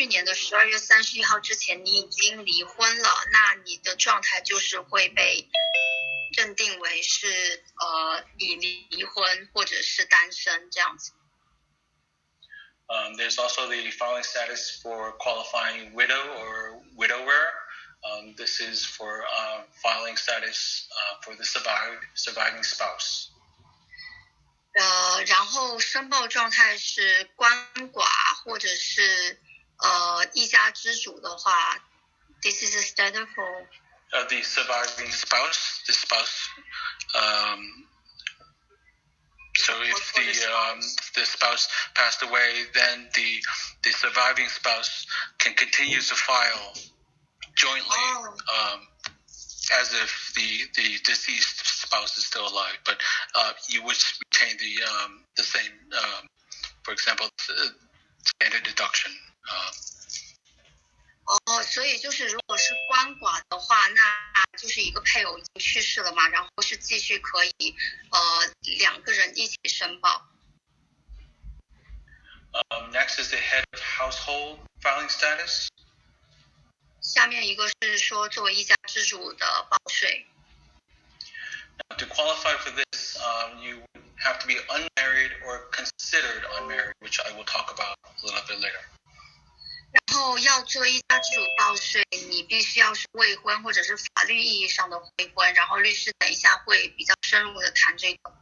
去年的12月31号之前你已经离婚了，那你的状态就是会被认定为是已离婚或者是单身这样子。There's also the filing status for qualifying widow or widower. This is for filing status for the surviving spouse. 然后申报状态是鳏寡或者是一家之主的话 ，this is a status for the surviving spouse. The spouse. So if the spouse passed away, then the surviving spouse can continue to file jointly as if the deceased spouse is still alive, but you would retain the same, for example, standard deduction. 所以就是如果是鳏寡的话，那就是一个配偶已经去世了嘛，然后是继续可以两个人一起申报。Next is the head of household filing status. 下面一个是说作为一家之主的报税。To qualify for this, you would have to be unmarried or considered unmarried, which I will talk about a little bit later. 然后要做一家之主报税，你必须要是未婚或者是法律意义上的未婚，然后律师等一下会比较深入的谈这个。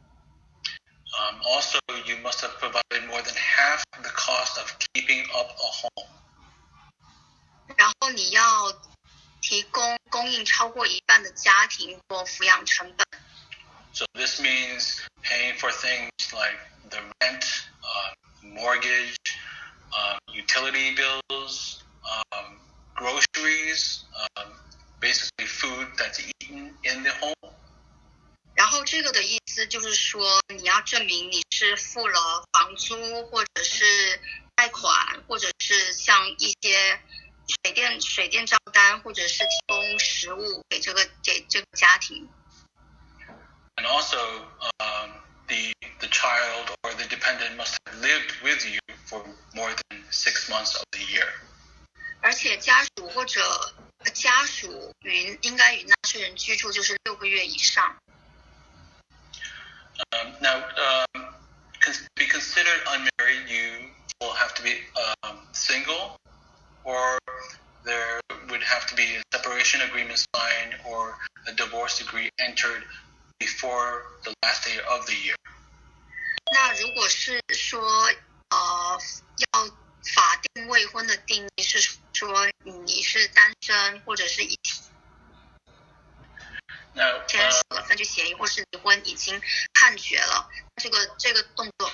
Also, you must have provided more than half the cost of keeping up a home. 然后你要供应超过一半的家庭或抚养成本。So this means paying for things like the rent, mortgage, utility bills, groceries, basically food that's eaten in the home. 然后这个的意思就是说，你要证明你是付了房租，或者是贷款，或者是像一些水电账单，或者是提供食物给这个家庭。And also, the child or the dependent must have lived with you for more than 6 months of the year. 而且家属应该与纳税人居住就是6个月以上。Now, to be considered unmarried, you will have to be single, or there would have to be a separation agreement signed or a divorce decree entered before the last day of the year. 那如果是说要法定未婚的定义是说你是单身或者是签署了分居协议或是离婚已经判决了，这个动作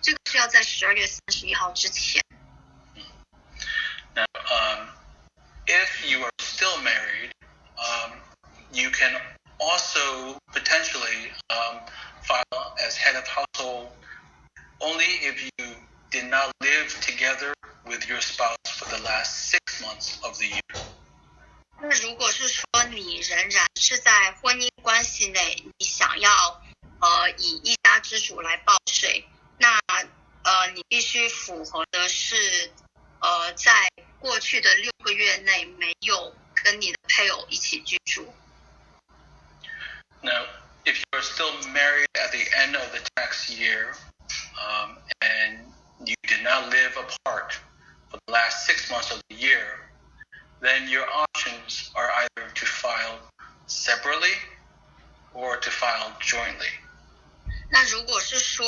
这个是要在12月31号之前。Now, if you are still married, you can also potentially file as head of household only if you did not live together with your spouse for the last 6 months of the year. 那如果是说你仍然是在婚姻关系内，你想要以一家之主来报税，那你必须符合的是在过去的6个月内没有跟你的配偶一起居住。Now, if you are still married at the end of the tax year, and you did not live apart for the last 6 months of the year, then your options are either to file separately or to file jointly. 那如果是说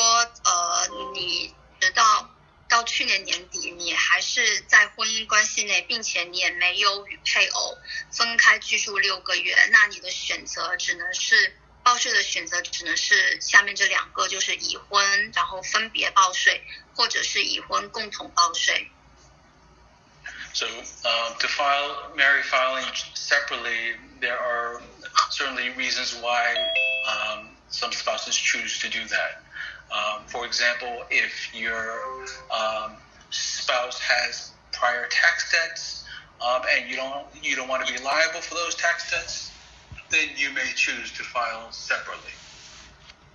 你直到去年年底你还是在婚姻关系内，并且你也没有与配偶分开居住6个月，那你的选择只能是报税的选择只能是下面这2个，就是已婚然后分别报税，或者是已婚共同报税。So to file married filing separately, there are certainly reasons why some spouses choose to do that. For example, if your spouse has prior tax debts and you don't want to be liable for those tax debts, then you may choose to file separately.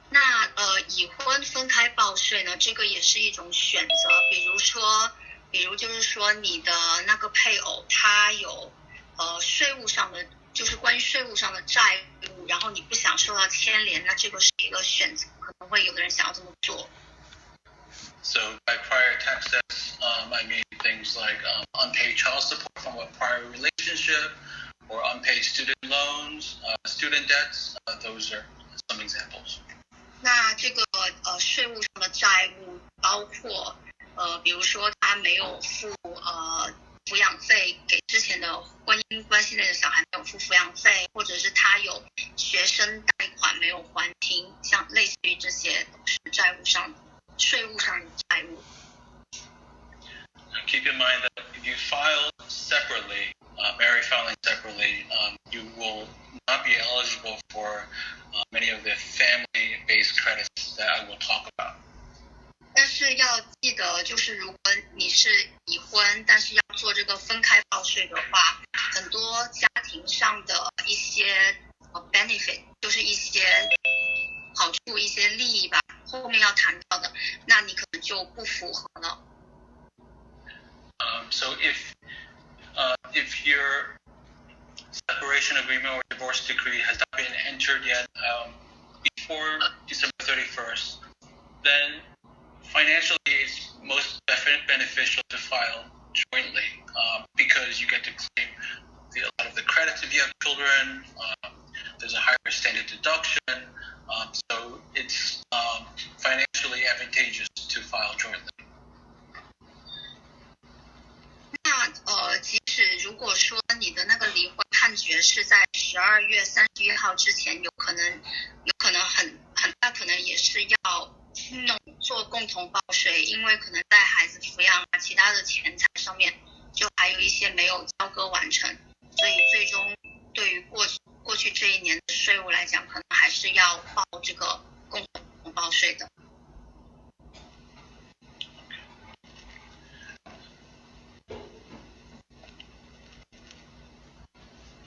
那已婚分开报税呢，这个也是一种选择。比如说比如就是说你的那个配偶他有税务上的，就是关于税务上的债务，然后你不想受到牵连，那这个是一个选择，可能会有的人想要这么做。So by prior tax debts, I mean things like unpaid child support from a prior relationship, or unpaid student loans, student debts. Those are some examples. 那这个税务上的债务包括比如说他没有付抚养费给之前的婚姻关系内的小孩没有付抚养费，或者是他有学生贷款没有还清，像类似于这些都是债务上税务上的债务。Keep in mind that if you file separately, married filing separately, you will not be eligible for many of the family-based credits that I will talk about. 但是要记得，就是如果你是已婚，但是要做这个分开报税的话，很多家庭上的一些benefit， 就是一些好处、一些利益吧，后面要谈到的，那你可能就不符合了。So if your separation agreement or divorce decree has not been entered yet before December 31st, then financially it's most beneficial to file jointly because you get to claim a lot of the credits if you have children. There's a higher standard deduction, so it's financially advantageous to file jointly. 那即使如果说你的那个离婚判决是在12月31号之前，有可能很大可能也是要做共同报税，因为可能在孩子抚养啊其他的钱财上面就还有一些没有交割完成，所以最终对于过去这一年的税务来讲，可能还是要报这个共同报税的。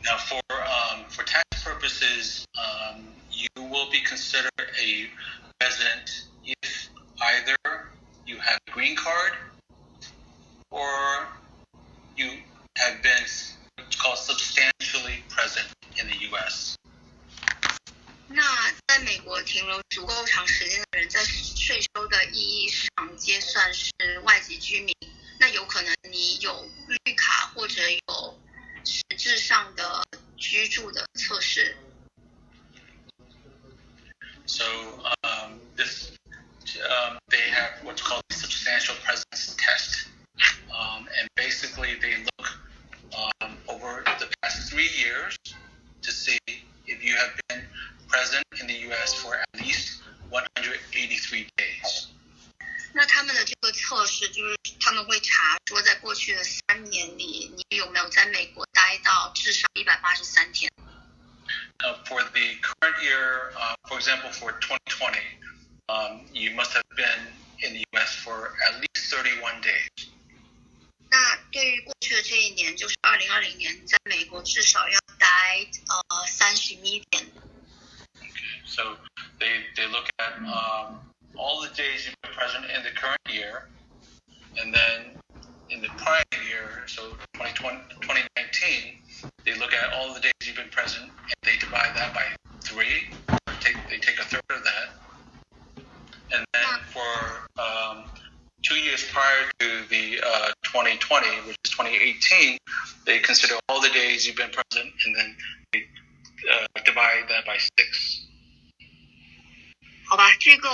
Now, for tax purposes, you will be considered a resident if either you have a green card or you have been what's called substantially present in the U.S. 那在美国停留足够长时间的人，在税收的意义上皆算是外籍居民。那有可能你有绿卡或者有实质上的居住的测试。So they have what's called a substantial presence test, and basically they look over the past 3 years to see if you have been present in the U.S. for at least 183 days. 那他们的这个测试就是他们会查说，在过去的3年里，你有没有在美国待到至少183天。For the current year, for example, for 2020, you must have been in the U.S. for at least 31 days. 那对于过去的这一年，就是2020年，在美国至少要待31天。Okay, so they look at all the days you've been present in the current year, and then in the prior year, so 2019, they look at all the days you've been present and they divide that by 3, or they take a third of that. And then for 2 years prior to the 2020, which is 2018, they consider all the days you've been present and then they divide that by 6. 好吧，这个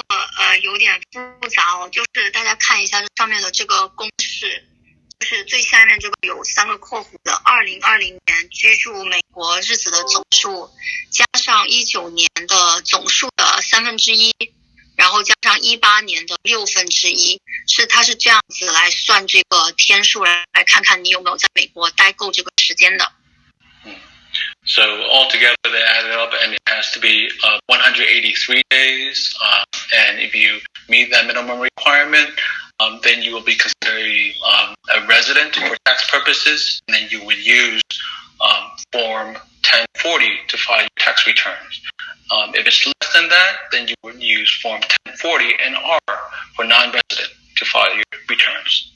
有点复杂哦，就是大家看一下这上面的这个公式，就是最下面这个有3个括弧的2020年居住美国日子的总数，加上19年的总数的1/3，然后加上18年的1/6，它是这样子来算这个天数，来看看你有没有在美国待够这个时间的。So altogether, they add it up, and it has to be 183 days. And if you meet that minimum requirement, then you will be considered a resident for tax purposes, and then you would use Form 1040 to file your tax returns. If it's less than that, then you would use Form 1040 and R for non-resident to file your returns.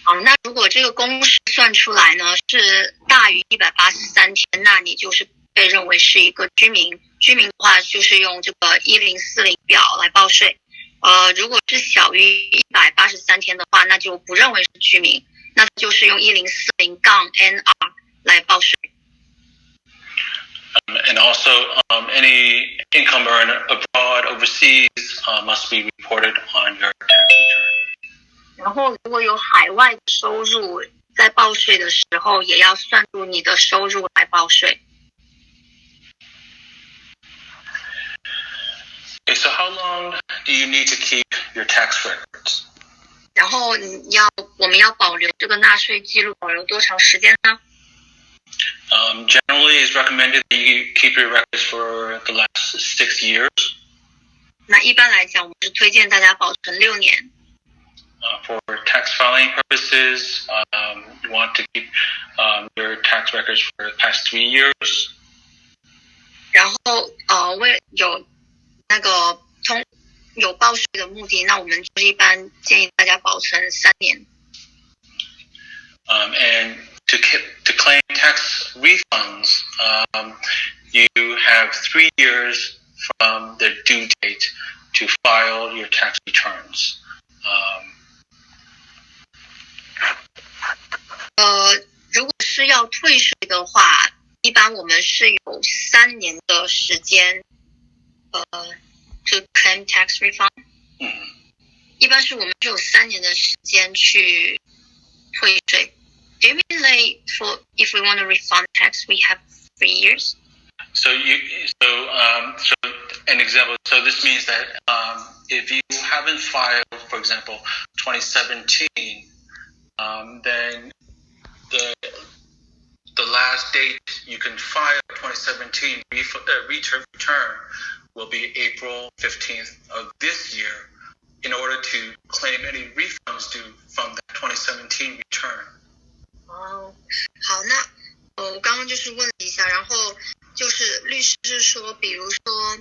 好，那如果这个公式算出来呢是大于183天，那你就是被认为是一个居民。居民的话就是用这个1040表来报税。如果是小于183天的话，那就不认为是居民，那就是用1040-NR 来报税。And also, any income earned abroad, overseas, must be reported on your tax return. 然后，如果有海外的收入，在报税的时候，也要算入你的收入来报税。Okay, so how long do you need to keep your tax records? 然后我们要保留这个纳税记录，保留多长时间呢？Generally, it's recommended that you keep your records for the last 6 years. 那一般来讲，我们是推荐大家保存6年。For tax filing purposes, you want to keep your tax records for the past 3 years. 然后为有报税的目的，那我们就是一般建议大家保存3年。And to claim tax refunds, you have 3 years from the due date to file your tax returns. 如果是要退税的话，一般我们是有3年的时间to claim tax refund。一般是我们是有3年的时间去退税。Do you mean like if we want to refund tax, we have 3 years? So an example. So this means that if you haven't filed, for example, 2017, then the last date you can file 2017 return will be April 15th of this year in order to claim any refunds due from that 2017 return. 好，那我刚刚就是问了一下，然后就是律师是说，比如说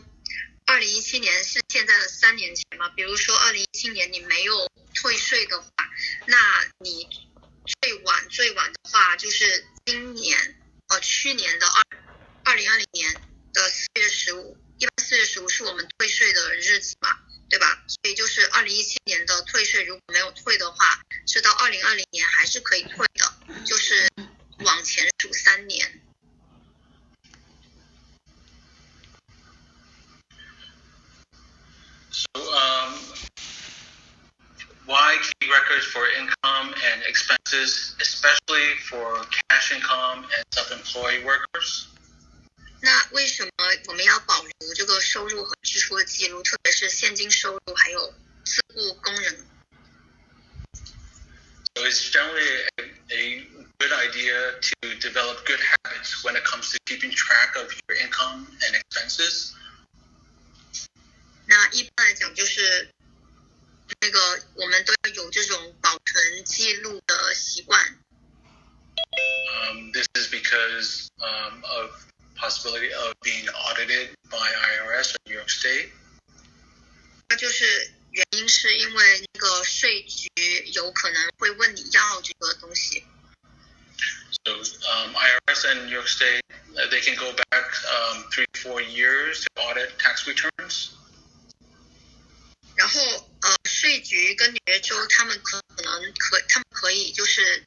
2017年是现在的3年前嘛，比如说2017年你没有退税的话，那你最晚的话就是去年的2020年的4月15，一般4月15是我们退税的日子嘛，对吧？所以就是2017年的退税如果没有退的话，是到2020年还是可以退的，就是往前数3年。Why keep records for income and expenses, especially for cash income and self-employed workers? 那为什么我们要保留这个收入和支出的记录，特别是现金收入还有自雇工人？ So it's generally a good idea to develop good habits when it comes to keeping track of your income and expenses. 那一般来讲就是我们都要有这种保存记录的习惯。This is because of possibility of being audited by IRS or New York State. 那就是原因是因为那个税局有可能会问你要这个东西。So IRS and New York State, they can go back 3 to 4 years to audit tax returns. 然后税局跟纽约州他们可以就是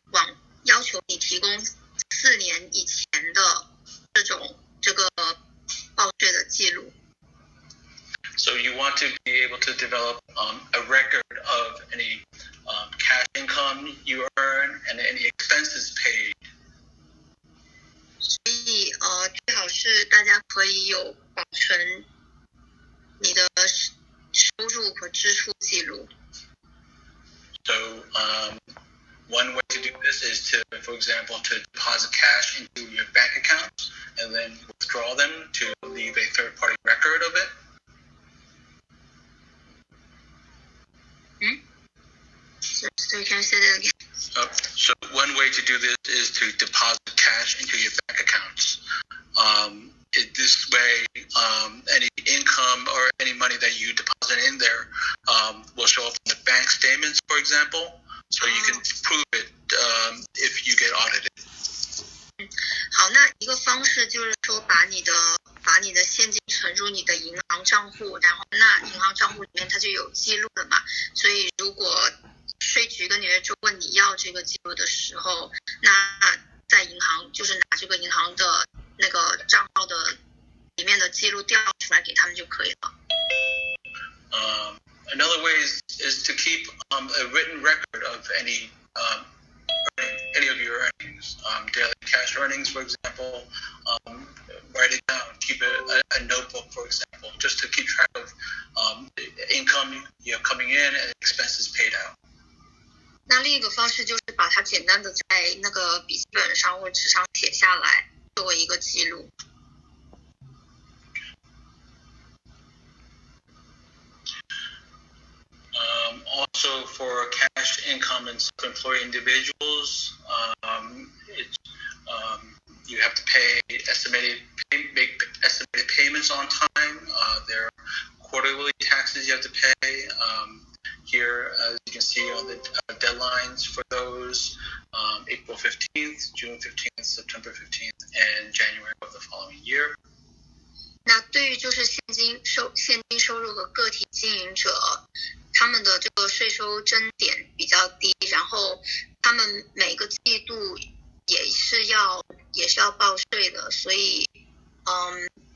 要求你提供4年以前的这个报税的记录。So you want to be able to develop a record of any cash income you earn and any expenses paid. 所以最好是大家可以有保存你的收入和支出记录。So one way to do this is to, for example, to deposit cash into your bank accounts and then withdraw them to leave a third-party record of it. So you can say that again. So one way to do this is to deposit cash into your bank accounts. This way, any income or any money that you deposit in there will show up in the bank statements, for example, So you can prove it if you get audited. 好，那一个方式就是说把你的现金存入你的银行账户，然后那银行账户里面它就有记录了嘛，所以如果税局跟纽约州问你要这个记录的时候，那在银行就是拿这个银行的那个账号的里面的记录调出来给他们就可以了。Another way is to keep a written record of any of your earnings, daily cash earnings, for example. Write it down. Keep a notebook, for example, just to keep track of income coming in and expenses paid out. 那另一个方式就是把它简单的在那个笔记本上或纸上写下来，作为一个记录。Also, for cash income and self-employed individuals, you have to make estimated payments on time. There are quarterly taxes you have to pay. Here, as you can see on the deadlines for those, April 15th, June 15th, September 15th, and January of the following year. 那对于就是现金收入的个体经营者，他们的这个税收征点比较低，然后他们每个季度也是要报税的，所以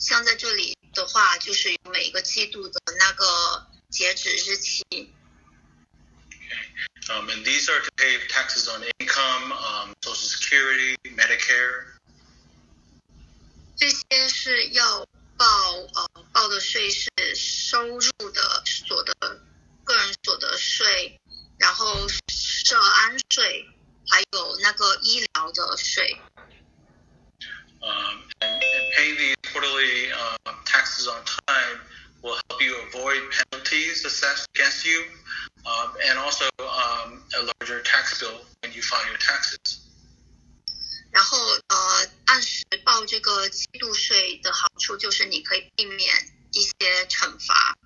像在这里的话，就是有每个季度的那个截止日期。And these are to pay taxes on income, Social Security, Medicare. 这些是要报的税是收入的个人所得税，然后社安税，还有那个医疗的税。And paying the quarterly taxes on time will help you avoid penalties assessed against you, and also a larger tax bill when you file your taxes. 然后按时报这个季度税的好处就是你可以避免一些惩罚。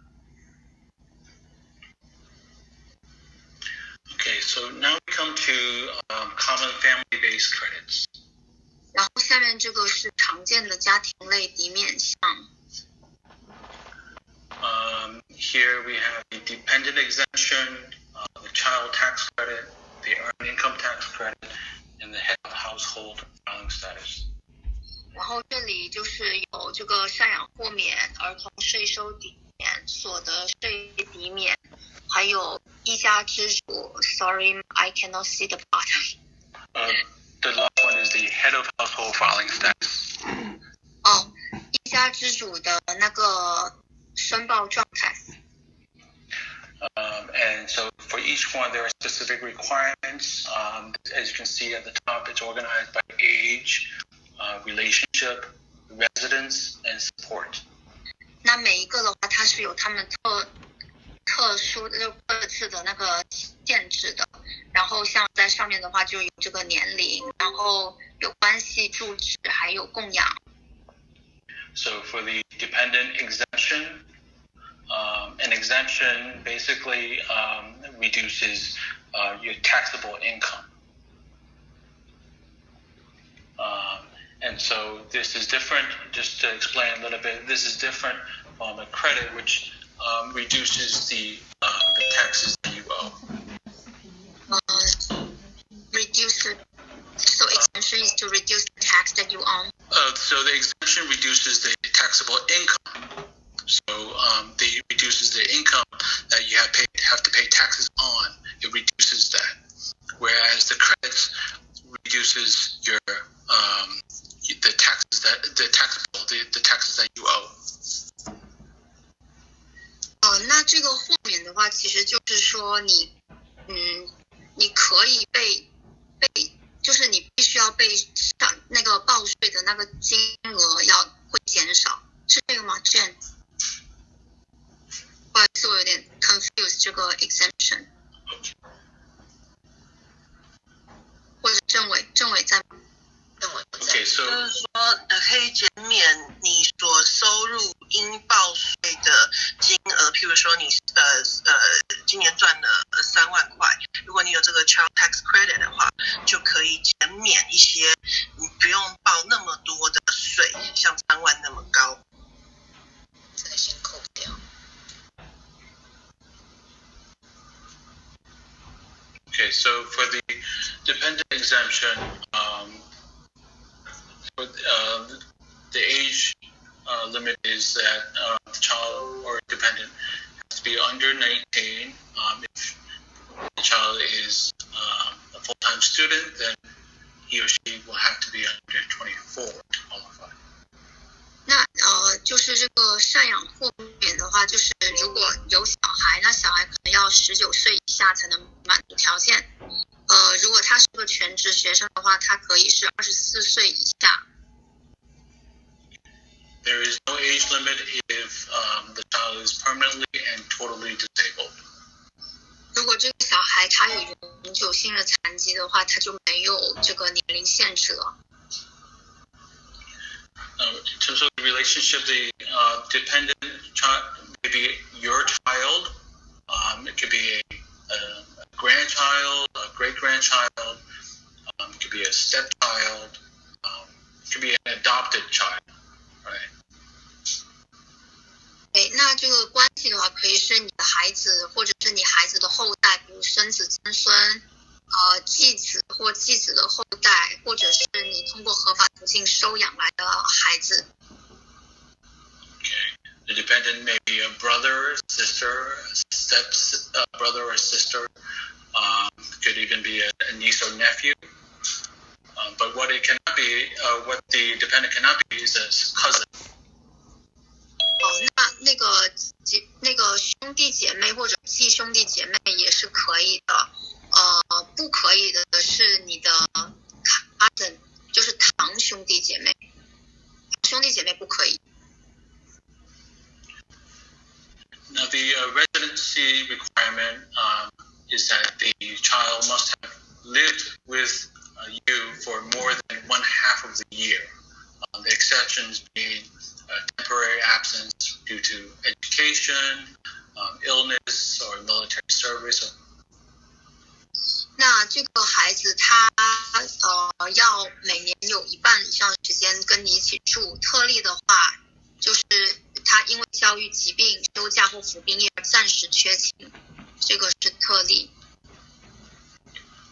Okay, so now we come to common family-based credits. 然后下面这个是常见的家庭类抵免项。Here we have the dependent exemption, the child tax credit, the earned income tax credit, and the head of household filing status. 然后这里就是有这个赡养豁免、儿童税收抵免、所得税抵免，还有一家之主。Sorry, I cannot see the bottom. The last one is the head of household filing status. 一家之主的那个申报状态。And so for each one, there are specific requirements. As you can see at the top, it's organized by age, relationship, residence, and support. 那每一个的话，它是有他们特殊的各自的那个限制的。然后像在上面的话，就有这个年龄，然后有关系、住址，还有供养。So for the dependent exemption, an exemption basically reduces your taxable income. And so this is different, just to explain a little bit, this is different from a credit which reduces the taxes that you owe. So exemption is to reduce the tax that you own. So the exemption reduces the taxable income. So it reduces the income that you have to pay taxes on. It reduces that. Whereas the credits reduces your the taxes that you owe. 那这个豁免的话，其实就是说你可以被就是你必须要被那个报税的那个金额会减少，是这个吗 ，Jen？ 不好意思，我有点 confused 这个 exemption。或者政委在吗？Okay, so 就是说可以减免你所收入应报税的金额，譬如说你今年赚了3万块，如果你有这个 child tax credit 的话，就可以减免一些，你不用报那么多的税，像3万那么高。再先扣掉。Okay, so for the dependent exemption, the age limit is that the child or dependent has to be under 19. If the child is a full-time student, then he or she will have to be under 24 to qualify. 那就是这个赡养豁免的话，就是如果有小孩，那小孩可能要19岁以下才能满足条件。如果他是个全职学生的话，他可以是24岁以下。There is no age limit if the child is permanently and totally disabled. 如果这个小孩他有永久性的残疾的话，他就没有这个年龄限制了。In terms of the relationship, the dependent child may be your child. It could be a grandchild, a great-grandchild. It could be a stepchild. It could be an adopted child, right? 对，那这个关系的话，可以是你的孩子，或者是你孩子的后代，比如孙子、曾孙。继子或继子的后代，或者是你通过合法途径收养来的孩子。Okay. The dependent may be a brother, sister, brother or sister. Could even be a niece or nephew. But what it cannot be, what the dependent cannot be, is a cousin. 那个兄弟姐妹或者继兄弟姐妹也是可以的。不可以的是你的 cousin， 就是堂兄弟姐妹，兄弟姐妹不可以。Now the residency requirement is that the child must have lived with you for more than 1/2 of the year. The exceptions being temporary absence due to education, illness, or military service. 那这个孩子他要每年有1半以上的时间跟你一起住，特例的话就是他因为教育疾病、休假或服兵役而暂时缺勤，这个是特例。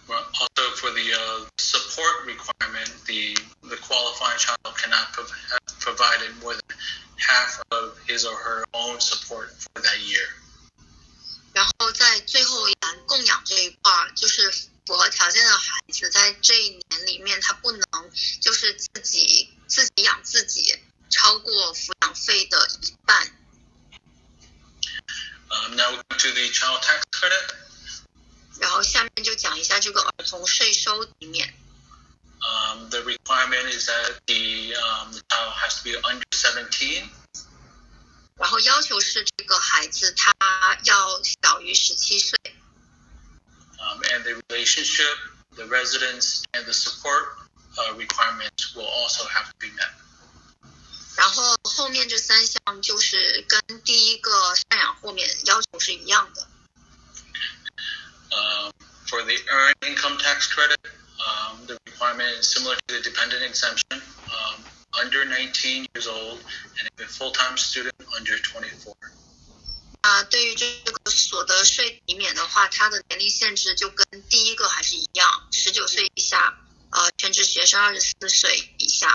Also, for the support requirement, the qualifying child cannot have provided more than half of his or her own support for that year. 然后在最后一栏供养这一块，就是符合条件的孩子，在这一年里面，他不能就是自己养自己，超过抚养费的1半。Now we go to the child tax credit. 然后下面就讲一下这个儿童税收里面。The requirement is that the child has to be under 17. 然后要求是这个孩子他要小于17岁。And the relationship, the residence, and the support requirements will also have to be met. 然后后面这3项就是跟第一个赡养豁免要求是一样的。For the earned income tax credit, the requirement is similar to the dependent exemption. Under 19 years old and a full-time student under 24. 对于这个所得税抵免的话，它的年龄限制就跟第一个还是一样，19岁以下，全职学生24岁以下。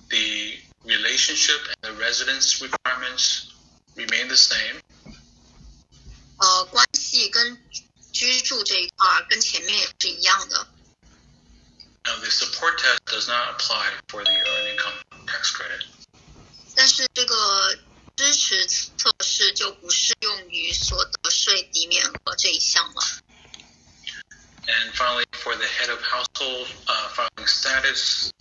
The relationship and the residence requirements remain the same. 关系跟居住这一块跟前面也是一样的。Now, the support test does not apply for the earned income tax credit. 但是这个支持测试就不适用于所得税抵免额这一项了。And finally, for the head of household filing status,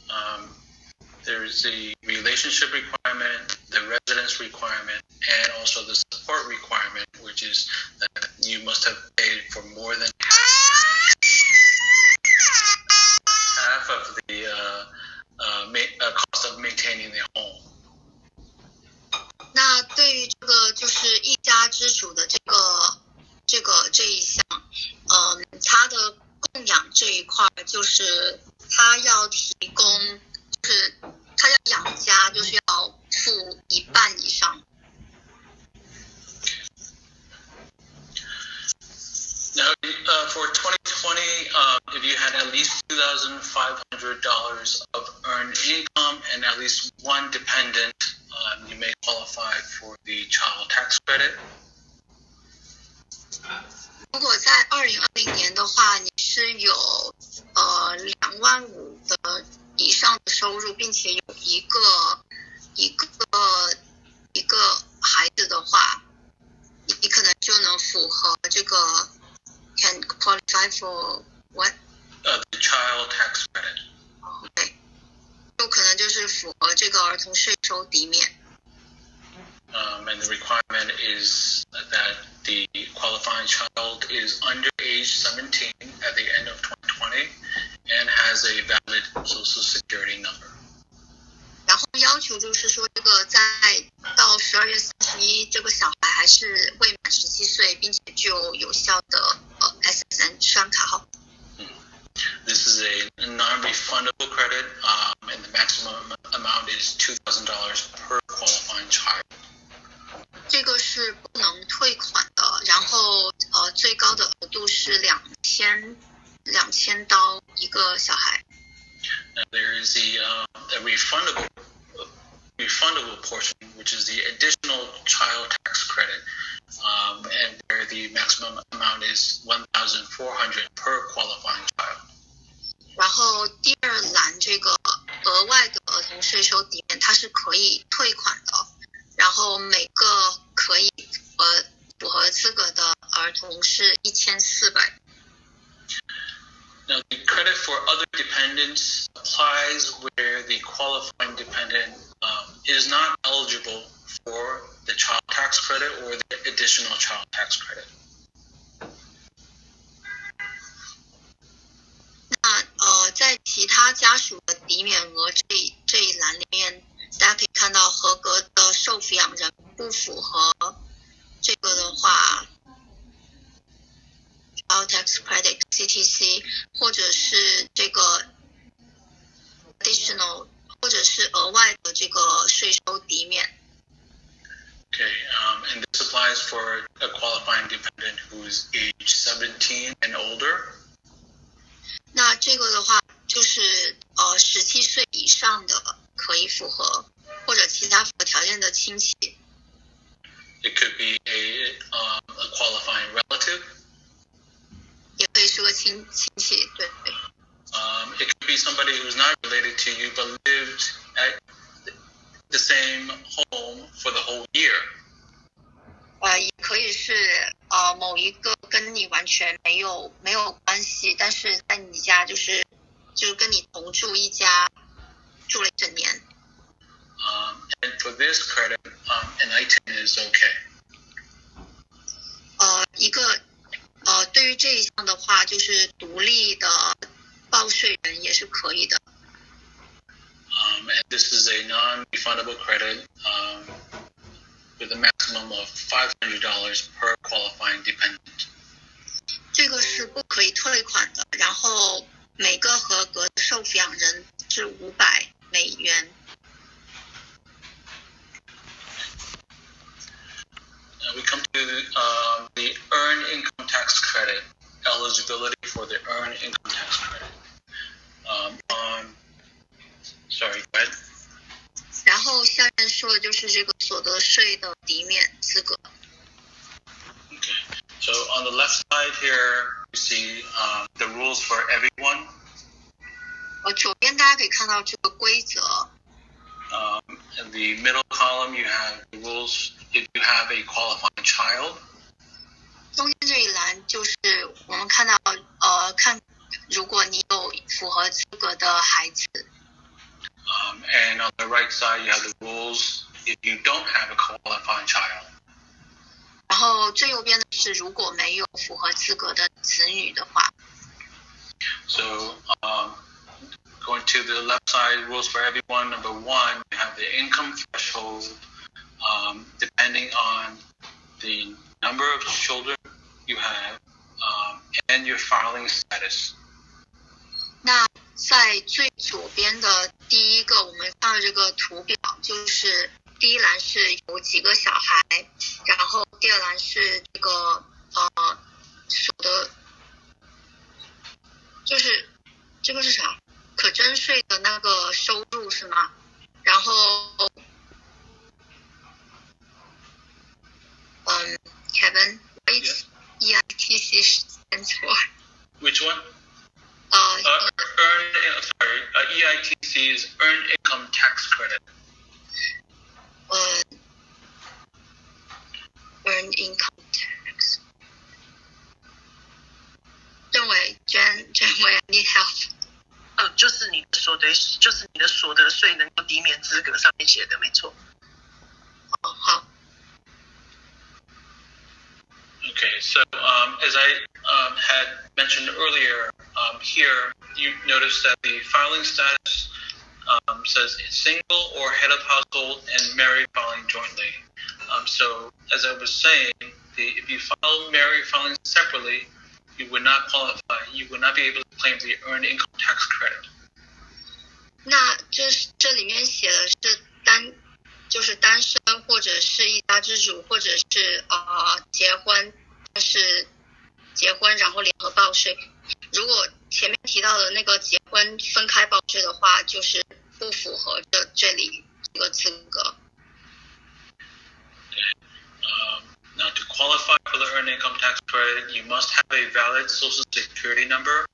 there is the relationship requirement, the residence requirement, and also the support requirement, which is that you must have paid for more than half of the cost of maintaining the home. 那对于这个就是议价家之主的这一项，他的供养这一块就是他要提供，就是他要养家，就是要付一半以上。Now, for 2020, if you had at least $2,500 of earned income and at least one dependent, you may qualify for the child tax credit. 如果在2020年的话，你是有25000的以上的收入，并且有一个孩子的话，你可能就能符合这个 can qualify for what? The child tax credit. 对，有可能就是符合这个儿童税收抵免。And the requirement is that the qualifying child is under age 17 at the end of 2020 and has a valid Social Security number. 然后要求就是说，这个在到12月31，这个小孩还是未满17岁，并且具有有效的SSN 治安卡号。This is a non-refundable credit, and the maximum amount is $2,000 per qualifying child. 这个是不能退款的，然后最高的额度是2000刀一个小孩。Now there is a refundable portion, which is the additional child tax credit, and where the maximum amount is $1,400 per qualifying child. 然后第二栏这个额外的儿童税收抵免，它是可以退款的，然后每个可以符合资格的儿童是1400。Now, the credit for other dependents applies where the qualifying dependent is not eligible for the child tax credit or the additional child tax credit. 那在其他家属的抵免额这一栏里面，大家可以看到合格的受抚养人不符合这个的话，Child Tax Credit CTC 或者是这个 additional 或者是额外的这个税收抵免。Okay, and this applies for a qualifying dependent who is age 17 and older. 那这个的话就是17岁以上的可以符合，或者其他符合条件的亲戚。It could be a qualifying relative. 也可以是个亲戚，对。It could be somebody who's not related to you but lived at the same home for the whole year. 也可以是某一个跟你完全没有关系，但是在你家就是跟你同住一家，住了1整年。And for this credit, an ITIN is okay. 对于这一项的话，就是独立的报税人也是可以的。And this is a non-refundable credit with a maximum of $500 per qualifying dependent. 这个是不可以退款的，然后每个合格的受抚养人是$500。We come to the Earned Income Tax Credit, eligibility for the Earned Income Tax Credit. Sorry, go ahead. 然后下面说的就是这个所得税的抵免资格。Okay. So on the left side here, you see the rules for everyone. 左边大家可以看到这个规则。In the middle column, you have the rules if you have a qualifying child. 中间这一栏就是我们看到看如果你有符合资格的孩子。And on the right side, you have the rules if you don't have a qualifying child. 然后最右边的是如果没有符合资格的子女的话。So going to the left side, rules for everyone. Number 1, you have the income threshold. Depending on the number of children you have, and your filing status. 那在最左边的第一个，我们看到这个图表，就是第一栏是有几个小孩，然后第二栏是这个所得，就是这个是啥？可征税的那个收入是吗？然后Kevin, what is EITC stands for? Which one? EITC is Earned Income Tax Credit. Earned Income Tax. 郑伟 I need help. 就是你的所得税能够抵免资格上面写的，没错。好。Okay, so as I had mentioned earlier, here you notice that the filing status says single or head of household and married filing jointly. So as I was saying, if you file married filing separately, you would not qualify. You would not be able to claim the earned income tax credit. 那这里面写的是就是单身或者是一家之主，或者是结婚，但是结婚然后联合报税。如果前面提到的那个结婚分开报税的话，就是不符合这里这个资格。Now, to qualify for the earned income tax credit, you must have a valid Social Security number,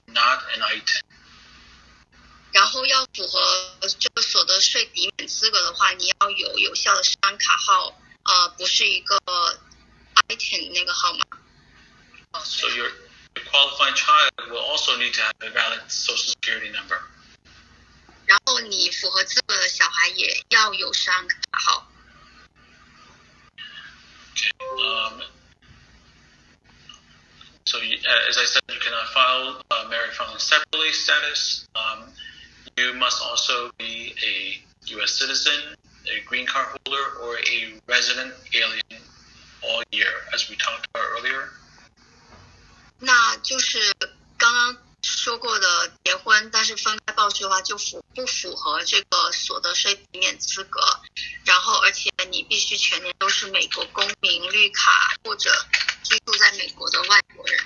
not an I-10. 然后要符合这个所得税抵免资格的话，你要有有效的商卡号，不是一个 I-10 那个号码。So your qualifying child will also need to have a valid Social Security number. 然后你符合资格的小孩也要有商卡号。Okay. So as I said, you cannot file married filing separately status. You must also be a U.S. citizen, a green card holder, or a resident alien all year, as we talked about earlier. 那就是刚刚说过的结婚，但是分开报税的话，就不符合这个所得税抵免资格。然后，而且你必须全年都是美国公民、绿卡或者居住在美国的外国人。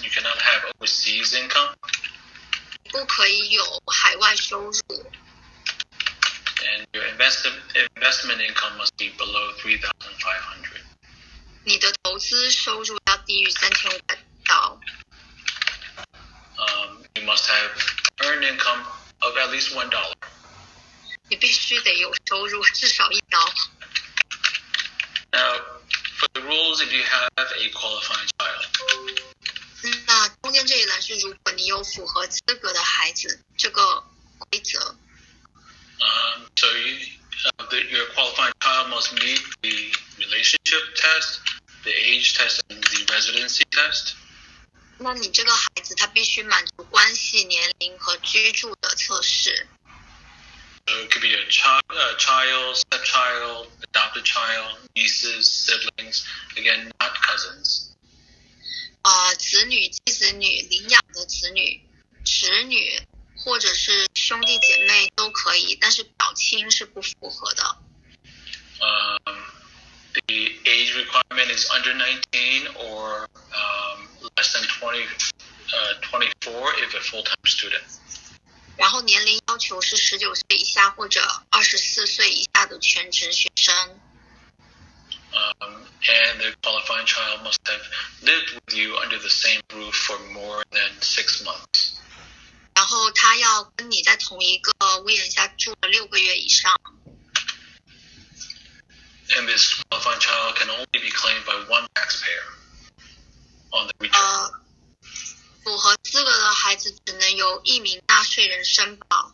You cannot have overseas income. 不可以有海外收入。And your investment income must be below $3,500. 你的投资收入要低于$3,500。You must have earned income of at least $1. 你必须得有收入，至少$1。Now, for the rules, if you have a qualifying child. 那中间这一栏是如果你有符合资格的孩子，这个规则。So your qualifying child must meet the relationship test, the age test, and the residency test. 那你这个孩子他必须满足关系、年龄和居住的测试。So it could be a child, stepchild, adopted child, nieces, siblings, again, not cousins. 子女、继子女、领养的子女、侄女或者是兄弟姐妹都可以，但是表亲是不符合的。The age requirement is under 19 or less than 24 if a full-time student. 然后年龄要求是19岁以下或者24岁以下的全职学生。And the qualifying child must have lived with you under the same roof for more than 6 months. 然后他要跟你在同一个屋檐下住了6个月以上。And this qualifying child can only be claimed by one taxpayer on the return. 符合资格的孩子只能由1名纳税人申报。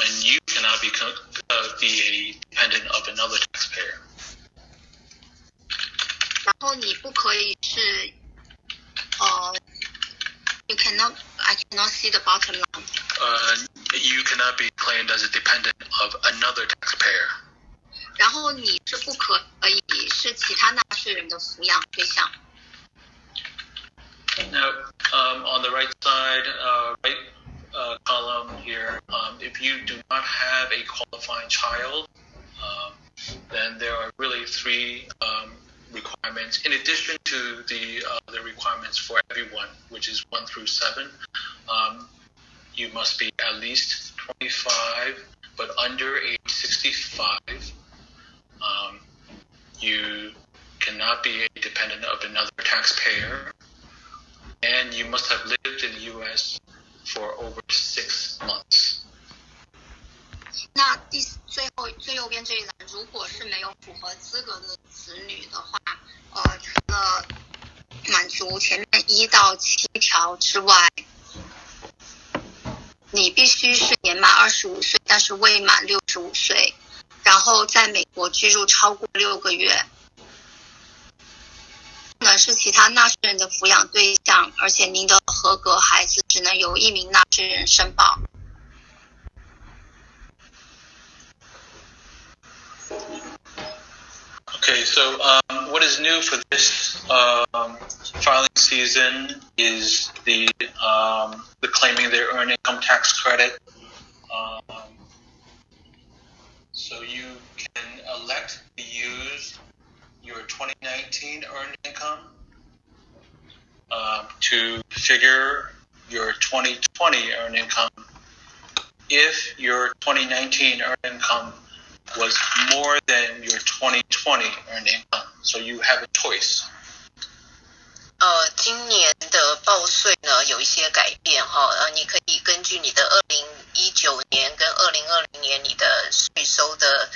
And you cannot be a dependent of another taxpayer. 然后你不可以是I cannot see the bottom line. You cannot be claimed as a dependent of another taxpayer. 然后说你是不可以是其他纳税人的抚养对象。Now, on the right side, column here, if you do not have a qualifying child, then there are really three requirements in addition to the requirements for everyone, which is 1 through 7. You must be at least 25, but under age 65. You cannot be a dependent of another taxpayer, and you must have lived in the U.S. for over 6 months. 那最右边这一栏，如果是没有符合资格的子女的话，除了满足前面1到7条之外，你必须是年满25岁，但是未满65岁，然后在美国居住超过6个月，不能是其他纳税人的抚养对象，而且您的合格孩子只能由1名纳税人申报。Okay, so what is new for this filing season is the claiming their earned income tax credit. So you can elect to use your 2019 earned income to figure your 2020 earned income if your 2019 earned income was more than your 2020 earned income. So you have a choice. 今年的报税呢有一些改变哈，你可以根据你的2019年跟2020年你的税收的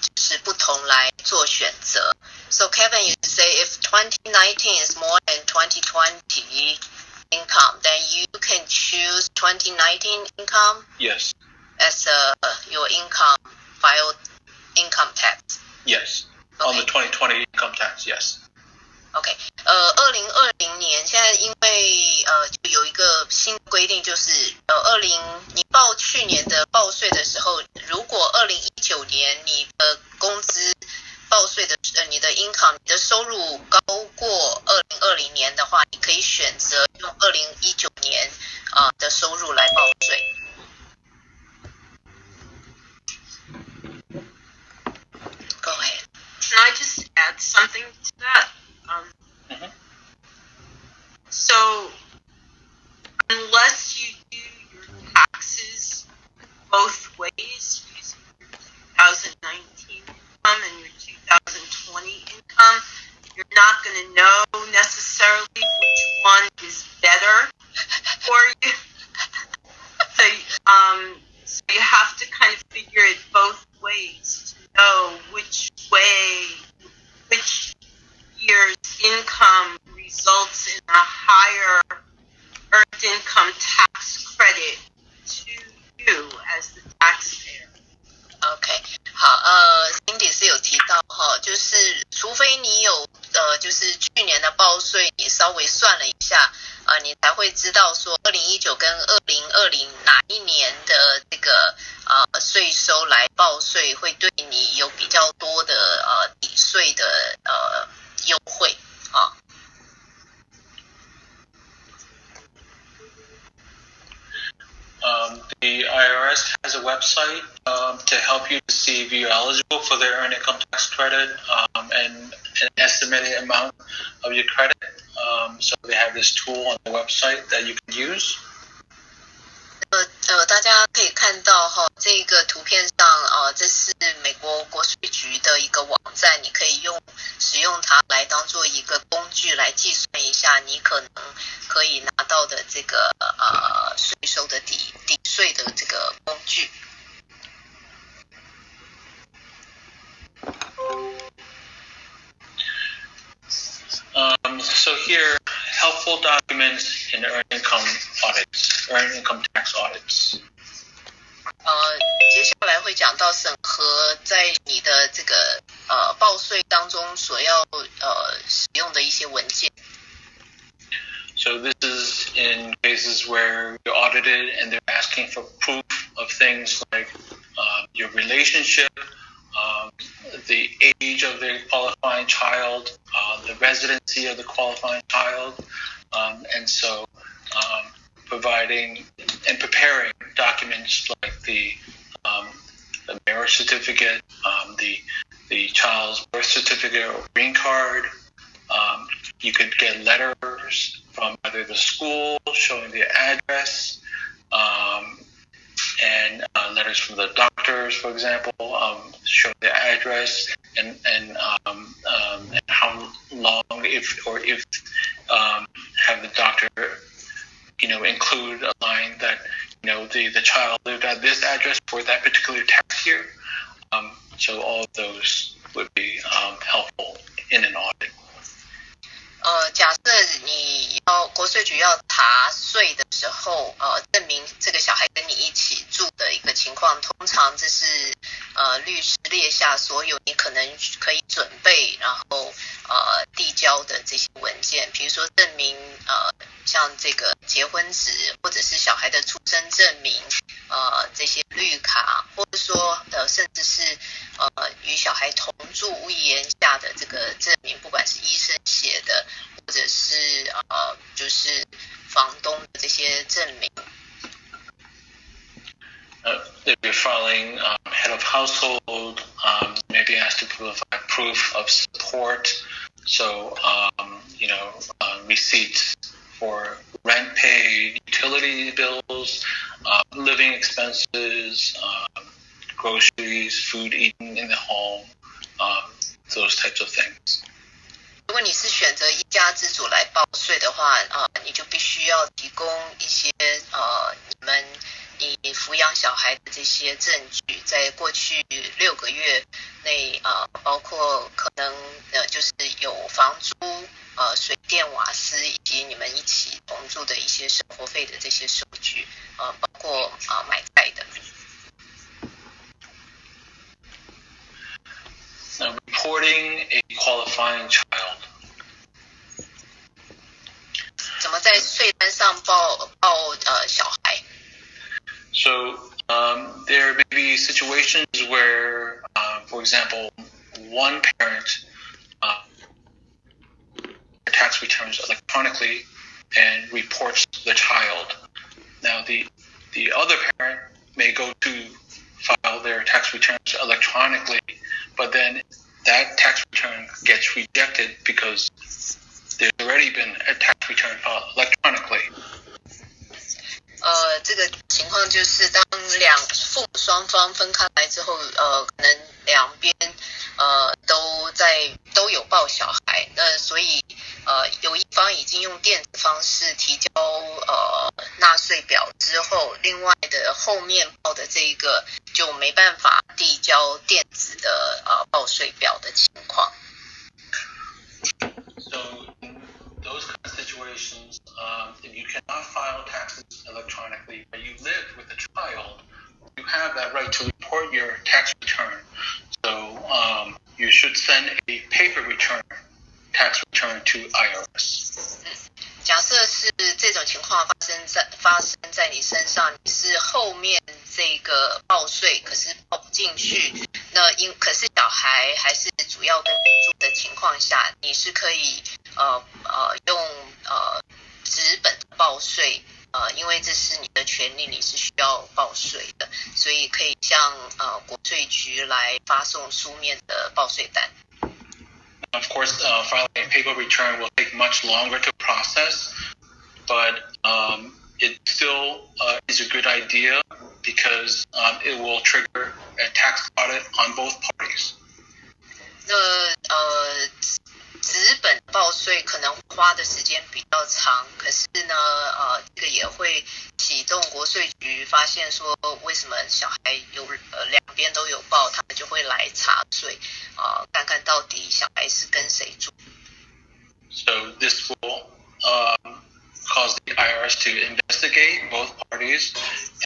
就是不同来做选择。So Kevin, you say if 2019 is more than 2020 income, then you can choose 2019 income. Yes. As your income filed income tax. Yes. Okay. On the 2020 income tax, yes. OK， 2020年现在因为就有一个新规定，就是你报去年的报税的时候，如果2019年你的工资报税的你的 income 你的收入高过2020年的话，你可以选择用2019年的收入来报税。Go ahead. Can I just add something to that? So, unless you do your taxes both ways, using your 2019 income and your 2020 income, you're not going to know necessarily which one is better for you. So you have to kind of figure it both ways to know which year's income results in a higher earned income tax credit to you as the taxpayer. OK， 好，Cindy 是有提到哈，就是除非你有就是去年的报税，你稍微算了一下你才会知道说2019跟2020哪一年的这个税收来报税会对你有比较多的抵税的优惠啊。The IRS has a website to help you to see if you're eligible for their earned income tax credit and an estimated amount of your credit. So they have this tool on the website that you can use. 大家可以看到哈，这个图片上这是美国国税局的一个网站，你可以使用它来当做一个工具来计算一下你可能可以拿到的这个税收的抵税的这个工具。So here, helpful documents in earned income tax audits. 接下来会讲到审核在你的这个报税当中所要使用的一些文件。So this is in cases where you're audited and they're asking for proof of things like your relationship, the age of the qualifying child, the residency of the qualifying child, and so providing and preparing documents like the marriage certificate, the child's birth certificate or green card. You could get letters from either the school showing the address, and letters from the doctors, for example, showing the address and how long, if have the doctor, include a line that, the child lived at this address for that particular tax year. So all of those would be helpful in an audit. 假设你国税局要查税的时候，证明这个小孩跟你一起住的一个情况，通常这是律师列下所有你可能可以准备，然后递交的这些文件，比如说证明像这个结婚纸，或者是小孩的出生证明，这些绿卡，或者说甚至是与小孩同住屋檐下的这个证明，不管是医生写的，或者是就是房东的这些证明。If you're filing head of household, maybe asked to provide proof of support. So, receipts for rent paid, utility bills, living expenses, groceries, food eaten in the home, those types of things. 如果你是选择一家之主来报税的话，你就必须要提供一些你抚养小孩的这些证据，在过去6个月内，包括可能就是有房租、水电瓦斯以及你们一起同住的一些生活费的这些收据，包括买菜的。Now, reporting a qualifying child. 怎么在税单上报小孩？ So there may be situations where, for example, one parent tax returns electronically and reports the child. Now, the other parent may go to file their tax returns electronically, but then that tax return gets rejected because there's already been a tax return filed electronically. 这个情况就是当父母双方分开来之后，可能两边都有报小孩，那所以有一方已经用电子方式提交纳税表之后，另外的后面报的这个就没办法递交电子的报税表的情况。So in those kind of situations, if you cannot file taxes electronically, but you live with a child, you have that right to report your tax return. So you should send a paper return, tax return to IRS. 假设是这种情况发生在你身上，你是后面这个报税，可是报不进去，可是小孩还是主要跟你住的情况下，你是可以用纸本报税，因为这是你的权利，你是需要报税的，所以可以向国税局来发送书面的报税单。Of course, filing a paper return will take much longer to process, but it still is a good idea because it will trigger a tax audit on both parties. 纸本报税可能花的时间比较长，可是呢，这个也会启动国税局发现说为什么小孩两边都有报，他们就会来查税，看看到底小孩是跟谁住。So this will cause the IRS to investigate both parties,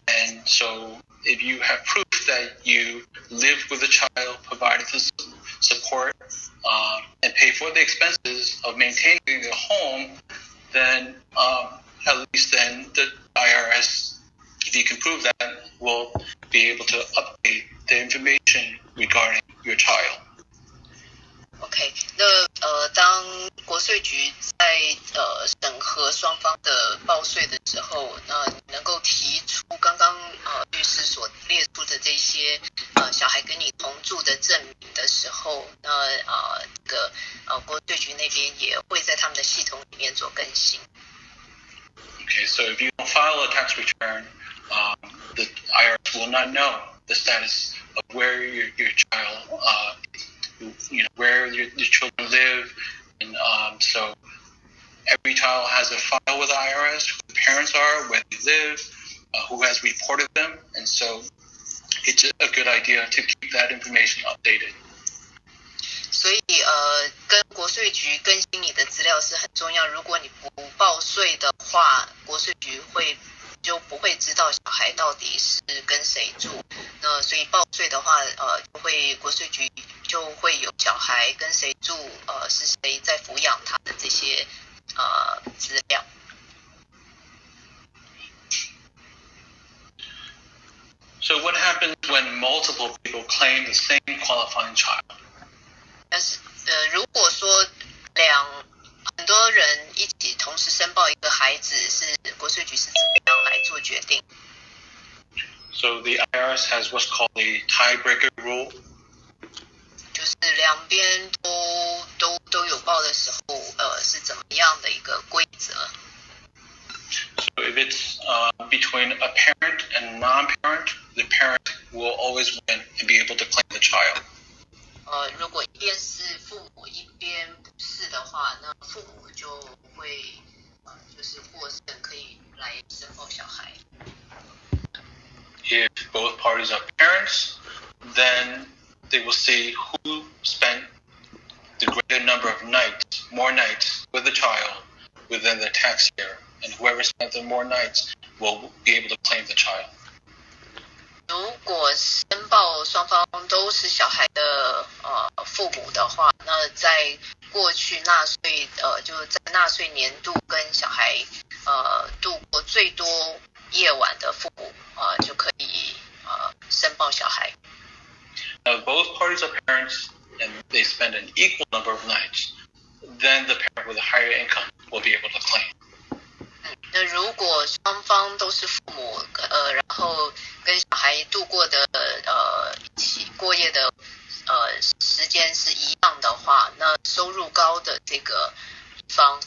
and so if you have proof that you lived with a child, provided the support, and pay for the expenses of maintaining the home, then at least then the IRS, if you can prove that, will be able to update the information regarding your child. OK， 那当国税局在审核双方的报税的时候，能够提出刚刚律师所列出的这些小孩跟你同住的证明的时候，国税局那边也会在他们的系统里面做更新。Okay, so if you don't file a tax return, the IRS will not know the status of where your child, where your children live, and so every child has a file with the IRS, who the parents are, where they live, who has reported them, and so it's a good idea to keep that information updated. 所以跟国税局更新你的资料是很重要。如果你不报税的话，国税局就不会知道小孩到底是跟谁住。那所以报税的话，国税局就会有小孩跟谁住，是谁在抚养他的这些资料。So what happens when multiple people claim the same qualifying child? 但是如果说很多人一起同时申报一个孩子，国税局是怎么样来做决定？ So the IRS has what's called a tiebreaker rule. 就是两边都有报的时候，是怎么样的一个规则？ So if it's between a parent and a non-parent, the parent will always win and be able to claim the child. 如果一边是父母，一边不是的话，那父母就会就是获胜，可以来申报小孩。If both parties are parents, then they will see who spent the greater number of nights, more nights with the child within the tax year, and whoever spent the more nights will be able to claim the child. 如果申报双方都是小孩的父母的话，那在过去纳税就在纳税年度跟小孩度过最多夜晚的父母就可以申报小孩。Now, if both parties are parents and they spend an equal number of nights, then the parent with a higher income will be able to claim. 那如果双方都是父母，然后跟小孩度过的一起过夜的时间是一样的话，那收入高的这个一方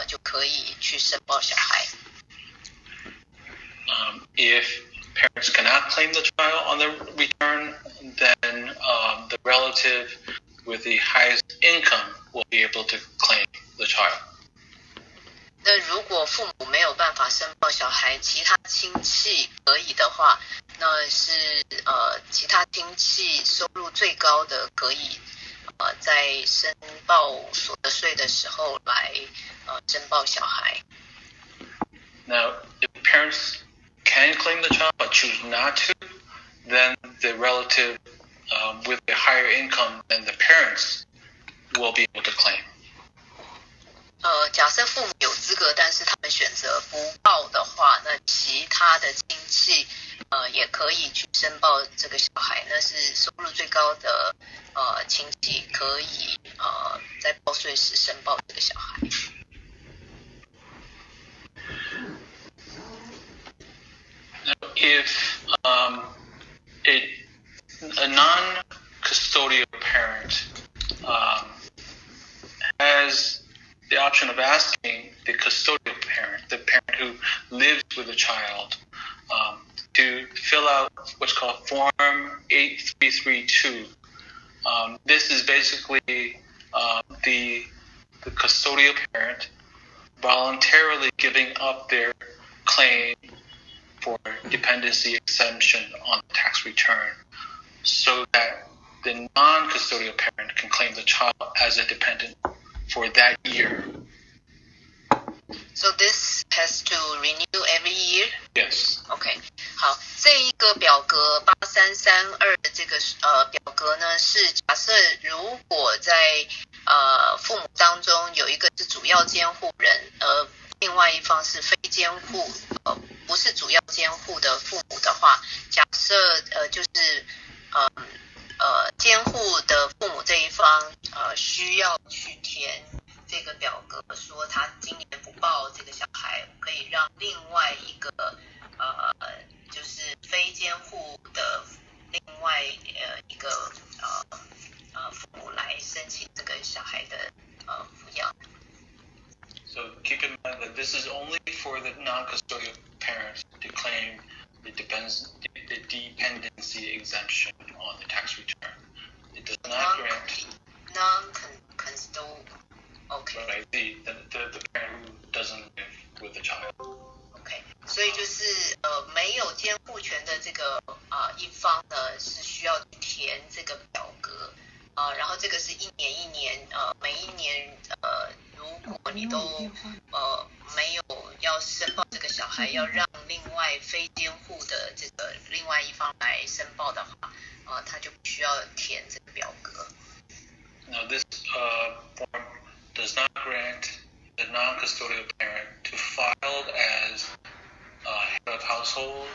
就可以去申报小孩。If parents cannot claim the child on the return, then the relative with the highest income will be able to claim the child. 那如果父母没有办法申报小孩，其他亲戚可以的话，那是其他亲戚收入最高的可以在申报所得税的时候来申报小孩。Now, if parents can claim the child but choose not to, then the relative with a higher income than the parents will be able to claim. 假设父母有资格，但是他们选择不报的话，那其他的亲戚也可以去申报这个小孩，那是收入最高的亲戚可以在报税时申报这个小孩。If a non-custodial parent has the option of asking the custodial parent, the parent who lives with the child, to fill out what's called Form 8332. This is basically the custodial parent voluntarily giving up their claim for dependency exemption on the tax return so that the non-custodial parent can claim the child as a dependent for that year. So this has to renew every year? Yes. OK， 好，这一个表格8332的这个表格呢，是假设如果在父母当中有一个是主要监护人，另外一方是非监护，不是主要监护的父母的话，假设就是监护的父母这一方需要去填这个表格，说他今年不报这个小孩，可以让另外一个就是非监护的另外一个父母来申请这个小孩的抚养。So keep in mind that this is only for the non-custodial parents to claim the dependency exemption on the tax return. It does not grant non-custodial. Okay. Right, the parent who doesn't live with the child. OK， 所以就是没有监护权的这个一方呢是需要填这个表格然后这个是一年每一年如果你都没有要申报这个小孩，要让另外非监护的这个另外一方来申报的话他就必须要填这个表格。Now this form does not grant the non-custodial parent to file as head of household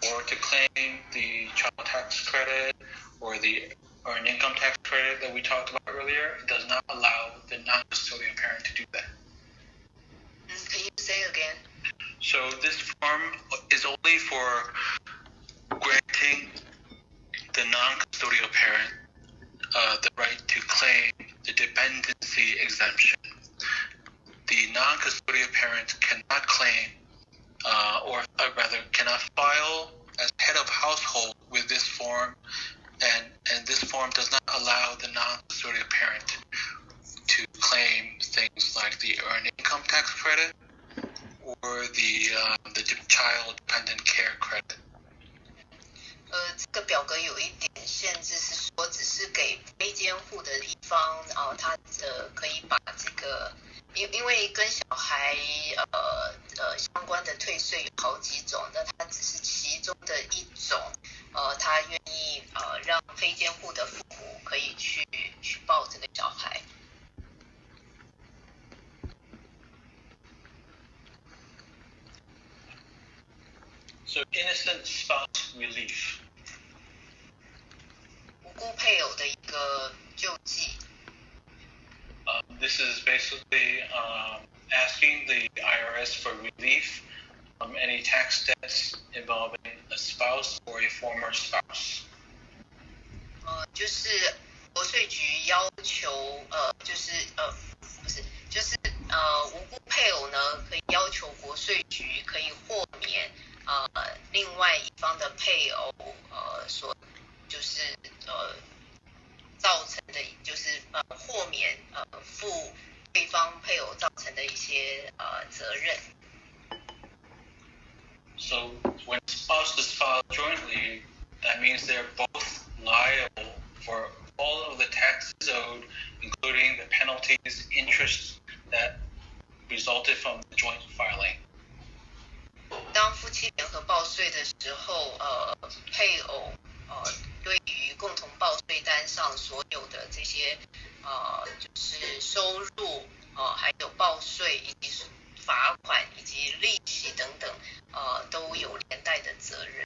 or to claim the child tax credit or the earned income tax credit that we talked about earlier. It does not allow the non-custodial parent to do that. Can you say again? So this form is only for granting the non-custodial parent the right to claim the dependency exemption. The non-custodial parent cannot claim or rather cannot file as head of household with this form, and this form does not allow the non-custodial parent to claim things like the earned income tax credit or the child dependent care credit. 这个表格有一点限制，是说只是给非监护的一方他可以把这个因为跟小孩相关的退税有好几种，那它只是其中的一种他愿意让非监护的父母可以去报这个小孩。So innocent spouse relief. 无辜配偶的一个救济。This is basically asking the IRS for relief from any tax debts involving a spouse or a former spouse. 就是国税局要求无辜配偶呢可以要求国税局可以豁免另外一方的配偶所造成的就是豁免负对方配偶造成的一些责任。So when spouses file jointly, that means they're both liable for all of the taxes owed, including the penalties, interest that resulted from the joint filing. 当夫妻联合报税的时候配偶对于共同报税单上所有的这些就是收入还有报税以及罚款以及利息等等都有连带的责任。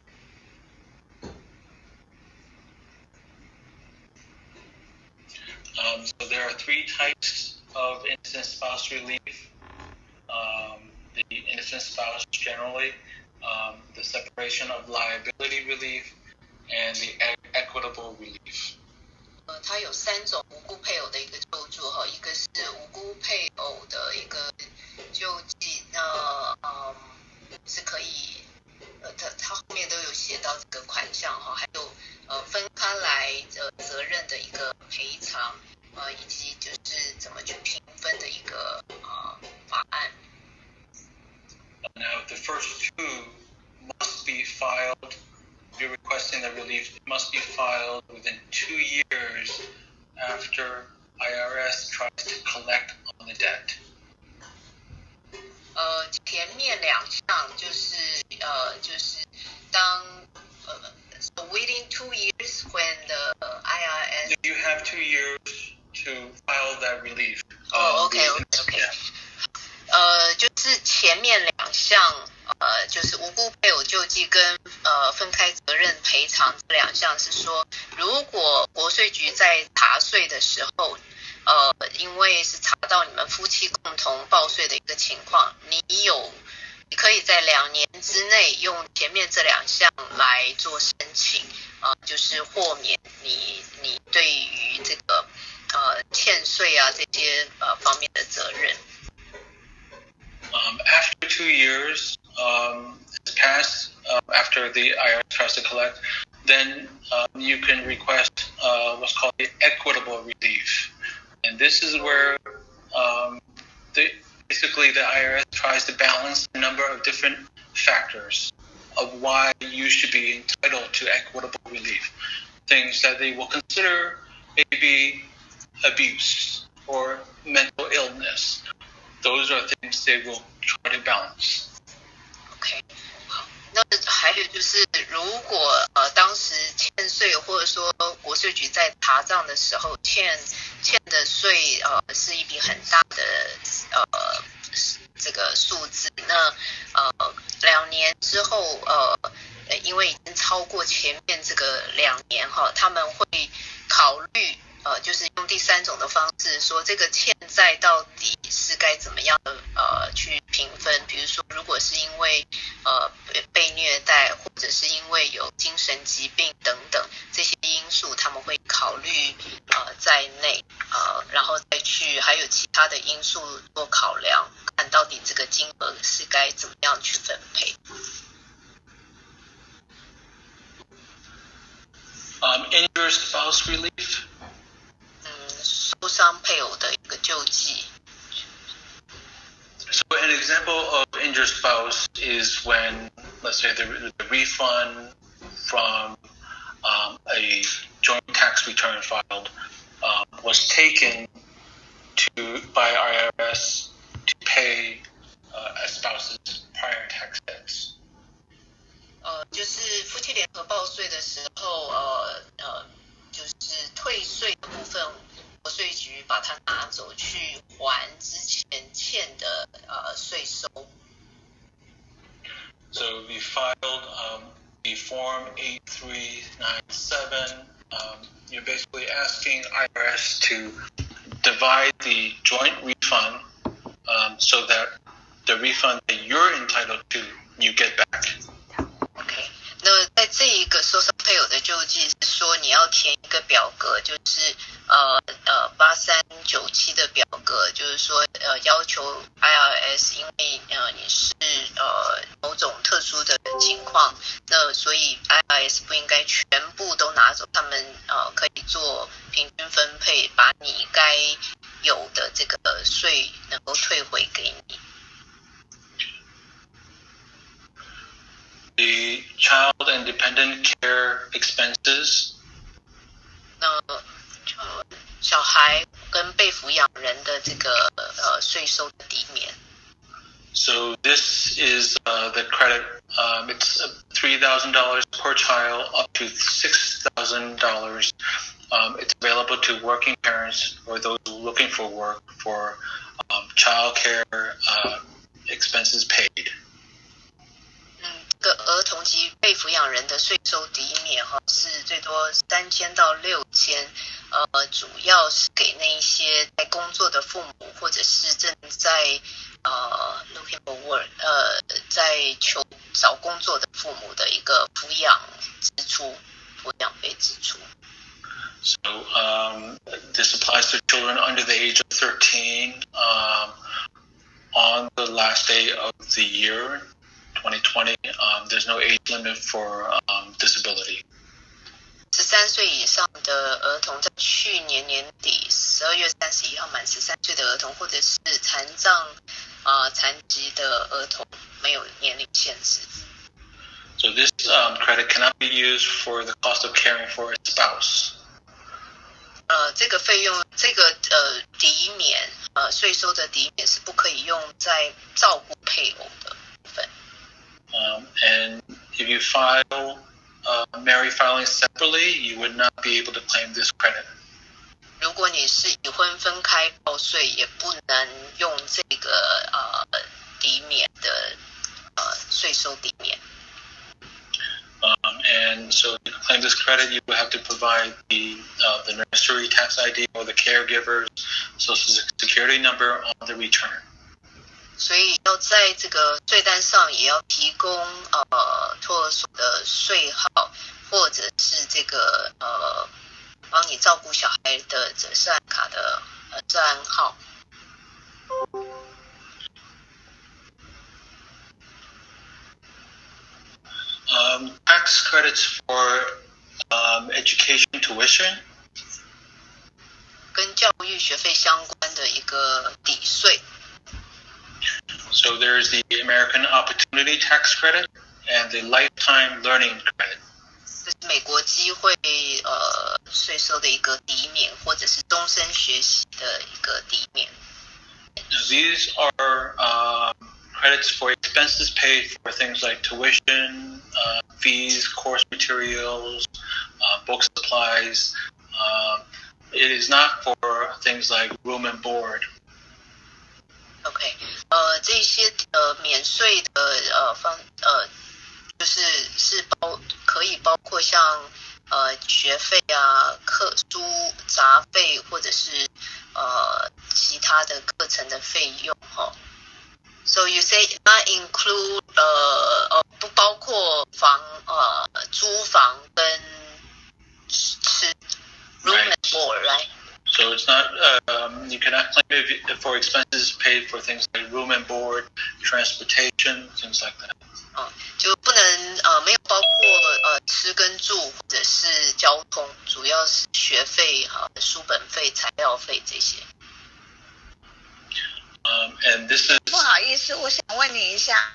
So there are three types of innocent spouse relief. The innocent spouse generally, the separation of liability relief, and the equitable relief. 它有3种无辜配偶的一个救助一个是无辜配偶的一个救济，是可以它后面都有写到这个款项还有分开来责任的一个赔偿以及就是怎么去平分的一个法案。Now the first two must be filed. If you're requesting the relief, it must be filed within 2 years after IRS tries to collect on the debt. 前面2项就是当so within 2 years when the IRS. You have 2 years to file that relief. Okay. Yeah. 就是前面2项就是无辜配偶救济跟分开责任赔偿这2项是说，如果国税局在查税的时候因为是查到你们夫妻共同报税的一个情况，你可以在2年之内用前面这2项来做申请，就是豁免你对于这个欠税啊这些方面的责任。After 2 years has passed, after the IRS tries to collect, then you can request what's called the equitable relief. And this is where basically the IRS tries to balance a number of different factors of why you should be entitled to equitable relief. Things that they will consider maybe abuse or mental illness. Those are things they will try to balance. OK， 好，那还有就是，如果当时欠税或者说国税局在查账的时候欠的税是一笔很大的这个数字，那2年之后因为已经超过前面这个2年他们会考虑就是用第3种的方式说这个欠债到底是该怎么样的去评分，比如说如果是因为被虐待或者是因为有精神疾病等等这些因素他们会考虑在内然后再去还有其他的因素做考量，看到底这个金额是该怎么样去分配。Injured spouse relief. 受伤配偶的一个救济。So an example of injured spouse is when, let's say, the refund from a joint tax return filed was taken by IRS to pay a spouse's prior tax debts. 就是夫妻联合报税的时候，就是退税的部分，国税局把它拿走去还之前欠的税收。So we filed the Form 8397. You're basically asking IRS to divide the joint refund so that the refund that you're entitled to, you get back. OK， 那在这一个受伤配偶的救济是说你要填一个表格，就是8397的表格，就是说要求 IRS， 因为你是某种特殊的情况，那所以 IRS 不应该全部都拿走，他们可以做平均分配，把你该有的这个税能够退回给你。The child and dependent care expenses. 小孩跟被抚养人的这个税收的抵免。So this is the credit. It's $3,000 per child up to $6,000. It's available to working parents or those looking for work for child care expenses paid. 这个儿童及被抚养人的税收抵免是最多3000到6000，主要是给那一些在工作的父母或者是正在looking for work 在找工作的父母的一个抚养费支出。So this applies to children under the age of 13 on the last day of the year. 2020, there's no age limit for disability. 13岁以上的儿童，在去年年底12月31号满13岁的儿童，或者是残疾的儿童，没有年龄限制。So this credit cannot be used for the cost of caring for a spouse. 这个费用，这个抵免税收的抵免是不可以用在照顾配偶的部分。And if you file married filing separately, you would not be able to claim this credit. 如果你是已婚分开报税，也不能用这个抵免的税收抵免。And so to claim this credit, you will have to provide the nursery tax ID or the caregiver's social security number on the return. 所以要在这个税单上也要提供托儿所的税号，或者是这个帮你照顾小孩的涉案卡的涉案号。Tax credits for education tuition. 跟教育学费相关的一个抵税。So there's the American Opportunity Tax Credit and the Lifetime Learning Credit. 这是美国机会税收的一个抵免，或者是终身学习的一个抵免。These are credits for expenses paid for things like tuition, fees, course materials, book supplies. It is not for things like room and board. OK， 这些免税的就是可以包括像学费啊、课书杂费，或者是其他的课程的费用哈。So you say not include 不包括租房跟吃 room and board, right? So it's not you cannot claim it for expenses paid for things like room and board, transportation, things like that. 就不能没有包括吃跟住或者是交通，主要是学费、书本费、材料费这些。And this is 不好意思，我想问你一下，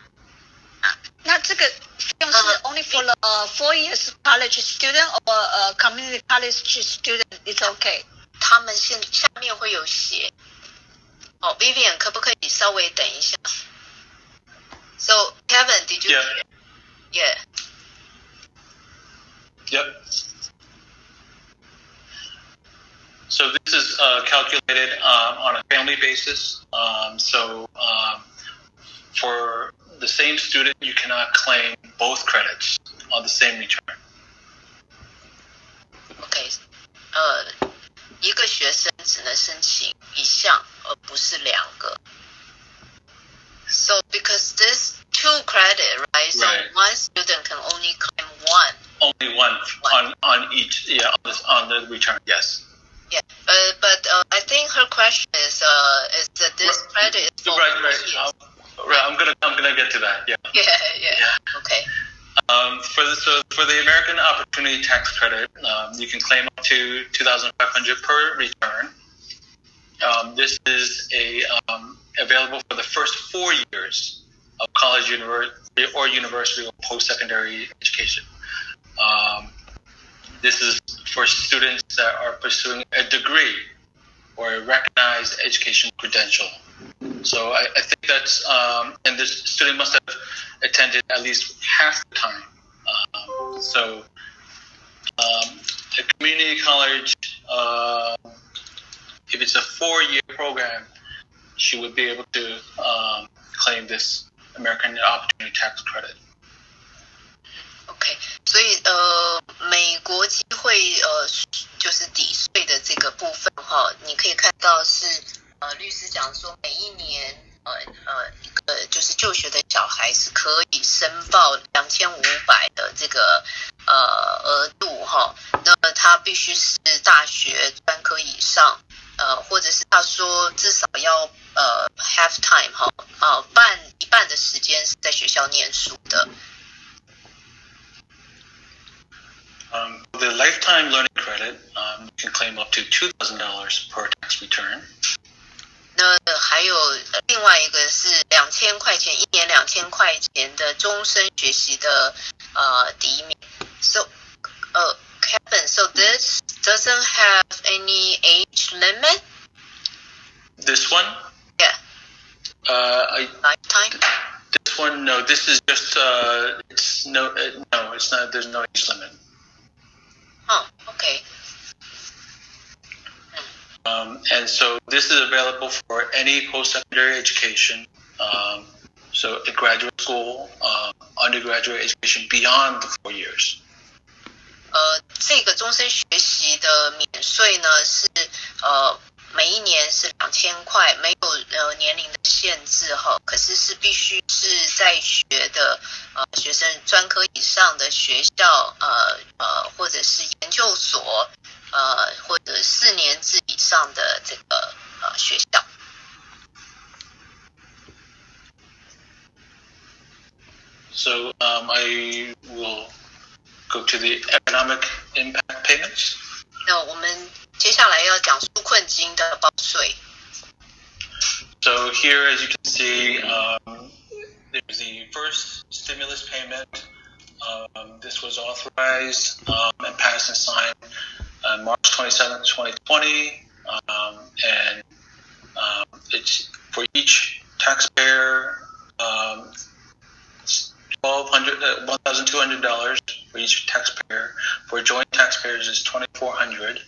那这个费用是 only for the 4 years college student or community college student? It's okay. 他们下面会有写。Vivian 可不可以稍微等一下 ？So Kevin, did you? Yeah. Yep. So this is calculated on a family basis. For the same student, you cannot claim both credits on the same return. OK， 一个学生只能申请一项，而不是两个。So because this 2 credit, right? So one student can only claim one. Only one. On each, yeah, on the return, yes. Yeah, but I think her question is that this credit is for right. I'm gonna get to that. Yeah. Yeah. Okay. For the American Opportunity Tax Credit, you can claim up to $2,500 per return. This is available for the first 4 years of college, university, or post-secondary education. This is for students that are pursuing a degree or a recognized education credential. So I think that's, and this student must have attended at least half the time. A community college, if it's a 4-year program, she would be able to claim this American Opportunity Tax Credit. OK， 所以美国机会就是抵税的这个部分哈，你可以看到是律师讲说每一年一个就是就学的小孩是可以申报2500的这个额度哈，那他必须是大学专科以上，或者是他说至少要half time 哈，一半的时间是在学校念书的。The lifetime learning credit, you can claim up to $2,000 per tax return. 那还有另外一个是2000块钱，一年2000块钱的终身学习的抵免。So, Kevin, so this doesn't have any age limit? This one? Yeah. Lifetime? This one, no. This is just it's no, it's not. There's no age limit. Okay. And so this is available for any post-secondary education. So a graduate school school undergraduate education beyond the 4 years. 这个终身学习的免税呢是每一年是2000块，没有年龄的限制哈，可是是必须是在学的学生专科以上的学校或者是研究所或者4年制以上的这个学校。So I will go to the economic impact payments. 那我们接下来要讲纾困金的报税。So here, as you can see, there's the first stimulus payment. This was authorized and passed and signed on March 27, 2020, and it's for each taxpayer. $1,200 for each taxpayer. For joint taxpayers, it's $2,400,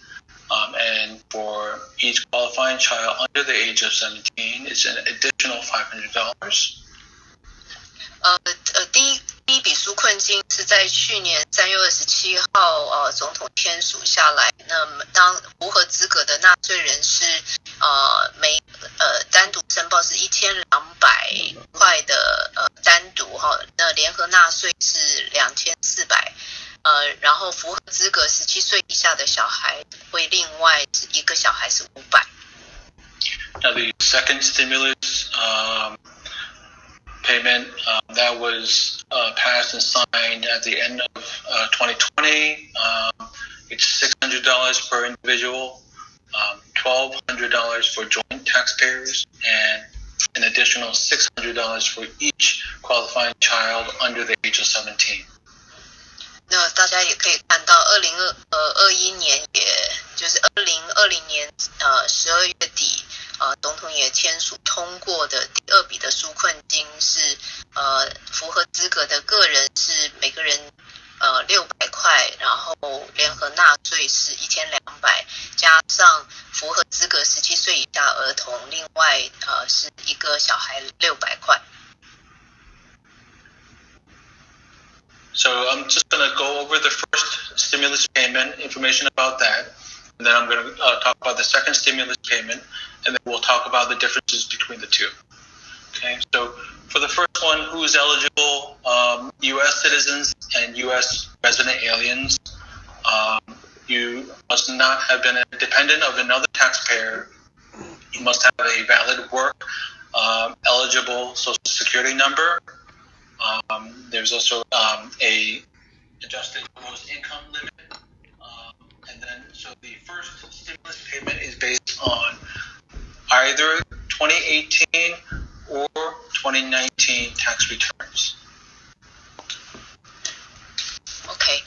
and for each qualifying child under the age of 17, it's an additional $500. 第一笔纾困金是在去年3月27号总统签署下来。那么当符合资格的纳税人是单独申报是1200块的单独那联合纳税是2400，然后符合资格17岁以下的小孩会另外一个小孩是500。Now the second stimulus payment that was passed and signed at the end of 2020. It's $600 per individual, $1,200 for joint taxpayers, and an additional $600 for each qualifying child under the age of 17. 那大家也可以看到2021年也就是2020年12月底总统也签署通过的第2笔的纾困金是符合资格的个人是每个人600块，然后联合纳税是1200，加上符合资格17岁以下儿童另外是一个小孩600块。So I'm just going to go over the first stimulus payment, information about that, and then I'm going to talk about the second stimulus payment, and then we'll talk about the differences between the two. Okay, so for the first one, who is eligible? U.S. citizens and U.S. resident aliens. You must not have been a dependent of another taxpayer. You must have a valid work eligible Social Security number. There's also a adjusted gross income limit. And then, so the first stimulus payment is based on either 2018 or 2019 tax returns. OK，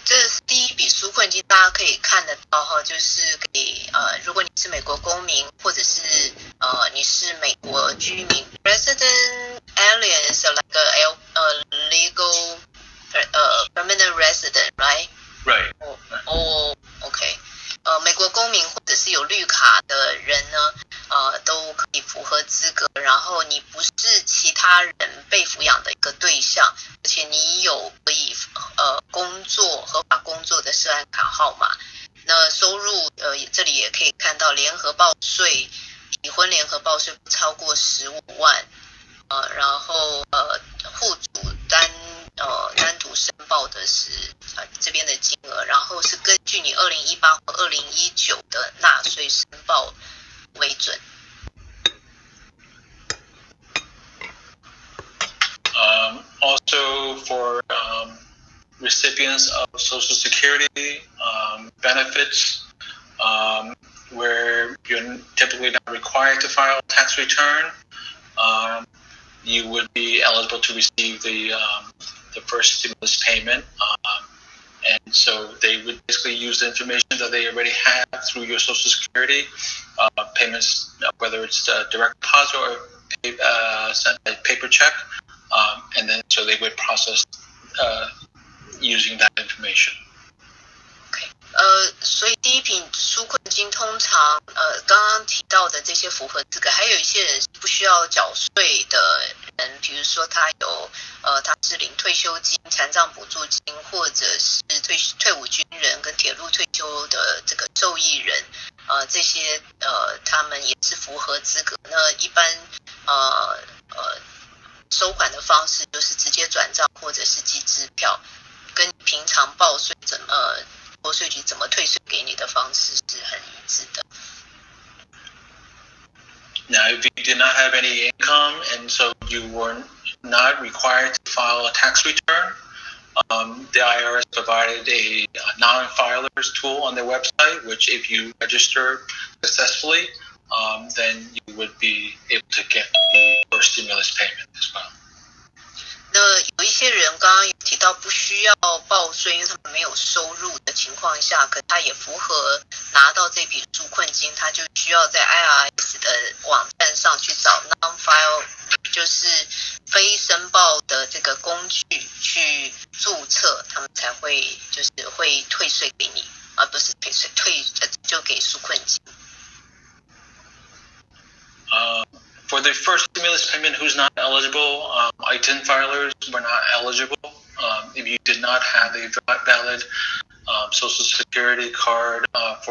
这是第一笔纾困金，大家可以看得到哈，就是给如果你是美国公民，或者是你是美国居民 ，resident aliens like a legal permanent resident, right? Right. OK， 美国公民或者是有绿卡的人呢，都可以符合资格。然后你不是其他人被抚养的一个对象，而且你有可以合法工作的涉案卡号码。那收入这里也可以看到联合报税，已婚联合报税不超过15万，然后户主单独申报的是这边的金额，然后是根据你2018或2019的纳税申报为准。Also for recipients of Social Security benefits, where you're typically not required to file a tax return, you would be eligible to receive the first stimulus payment. And so they would basically use the information that they already have through your Social Security payments, whether it's direct deposit or sent a paper check, and then so they would process using that information. OK， 所以第一笔纾困金通常刚刚提到的这些符合资格，还有一些人是不需要缴税的人，比如说他是领退休金、残障补助金，或者是退伍军人跟铁路退休的这个受益人，这些他们也是符合资格。那一般收款的方式就是直接转账或者是寄支票，跟平常报税国税局怎么退税给你的方式是很一致的。Now, if you did not have any income and so you were not required to file a tax return, the IRS provided a non-filers tool on their website, which if you register successfully, then you would be able to get the first stimulus payment as well. 那有一些人刚刚有提到不需要报税，因为他们没有收入的情况下，可他也符合拿到这笔纾困金，他就需要在 IRS 的网站上去找 non-file， 就是非申报的这个工具去注册，他们才会会退税给你，而不是就给纾困金。For the first stimulus payment, who's not eligible, I-10 filers were not eligible. If you did not have a valid Social Security card, not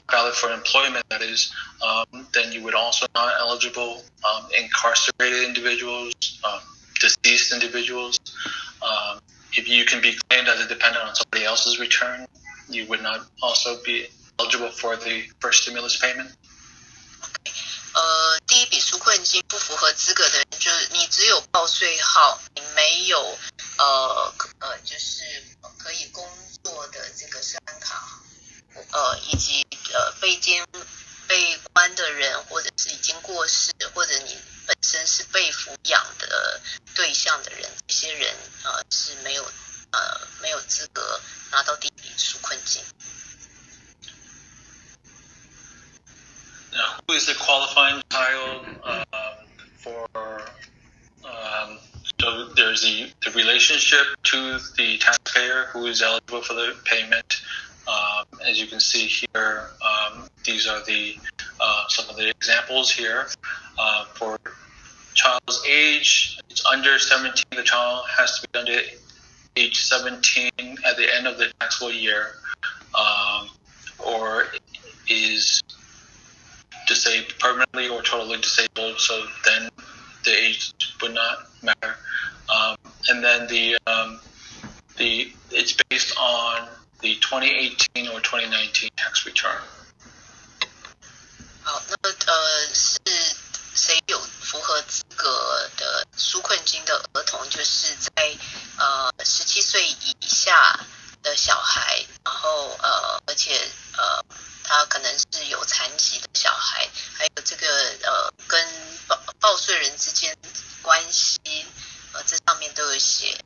valid for employment, that is, then you would also not eligible. Incarcerated individuals, deceased individuals. If you can be claimed as a dependent on somebody else's return, you would not also be eligible for the first stimulus payment. 第一笔纾困金不符合资格的人，就是你只有报税号，你没有就是可以工作的这个社安卡，以及被关的人，或者是已经过世，或者你本身是被抚养的对象的人，这些人是没有资格拿到第一笔纾困金。Now, who is the qualifying child for? So there's the relationship to the taxpayer who is eligible for the payment. As you can see here, these are some of the examples here. For child's age, it's under 17. The child has to be under age 17 at the end of the taxable year, or is disabled, permanently or totally disabled, so then the age would not matter. And then it's based on the 2018 or 2019 tax return. 好，那是谁有符合资格的纾困金的儿童，就是在17岁以下的小孩，然后而且他可能是有残疾的小孩，还有这个跟报税人之间关系，这上面都有写，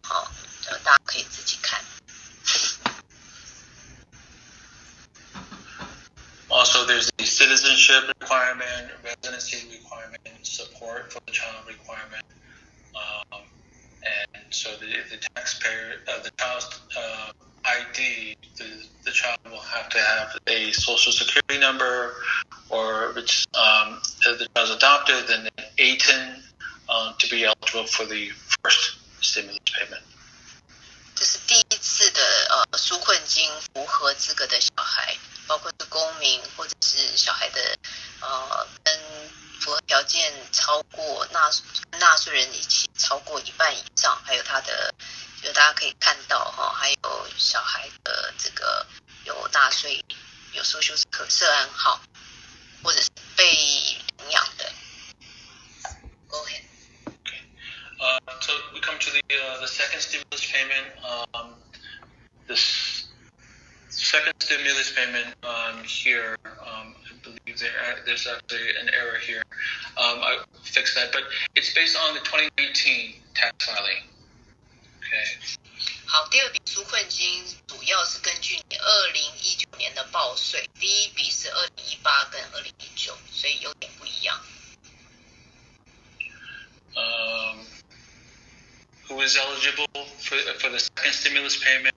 大家可以自己看。Also, there's the citizenship requirement, residency requirement, support for the child requirement, and so the taxpayer, the child's ID, the child will have to have a social security number, or if the child's adopted, then an A-10 to be eligible for the first stimulus payment. 这是第一次的纾困金符合资格的小孩，包括是公民或者是小孩的跟符合条件超过纳税人一起超过一半以上，还有他的就大家可以看到还有小孩的这个有纳税有social社安号，或者是被领养的。Go ahead. So we come to the second stimulus payment. This second stimulus payment here, I believe there's actually an error here. I fixed that, but it's based on the 2019 tax filing. Okay. 好，第二笔纾困金主要是根据你2019年的报税，第一笔是2018跟2019，所以有点不一样。Who is eligible for the second stimulus payment?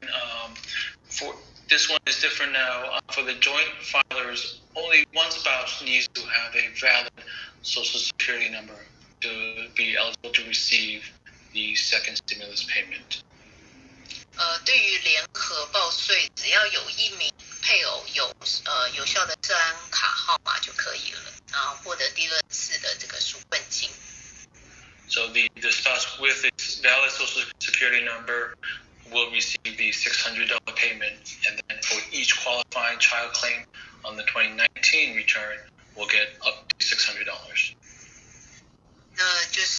For this one is different now. For the joint filers, only one spouse needs to have a valid Social Security number. to be eligible to receive the second stimulus payment. 对于联合报税，只要有一名配偶有有效的社安卡号码就可以了，然后获得第二次的这个纾困金。So the spouse with its valid Social Security number will receive the $600 payment, and then for each qualifying child claim on the 2019 return, we'll get up to $600. 那就是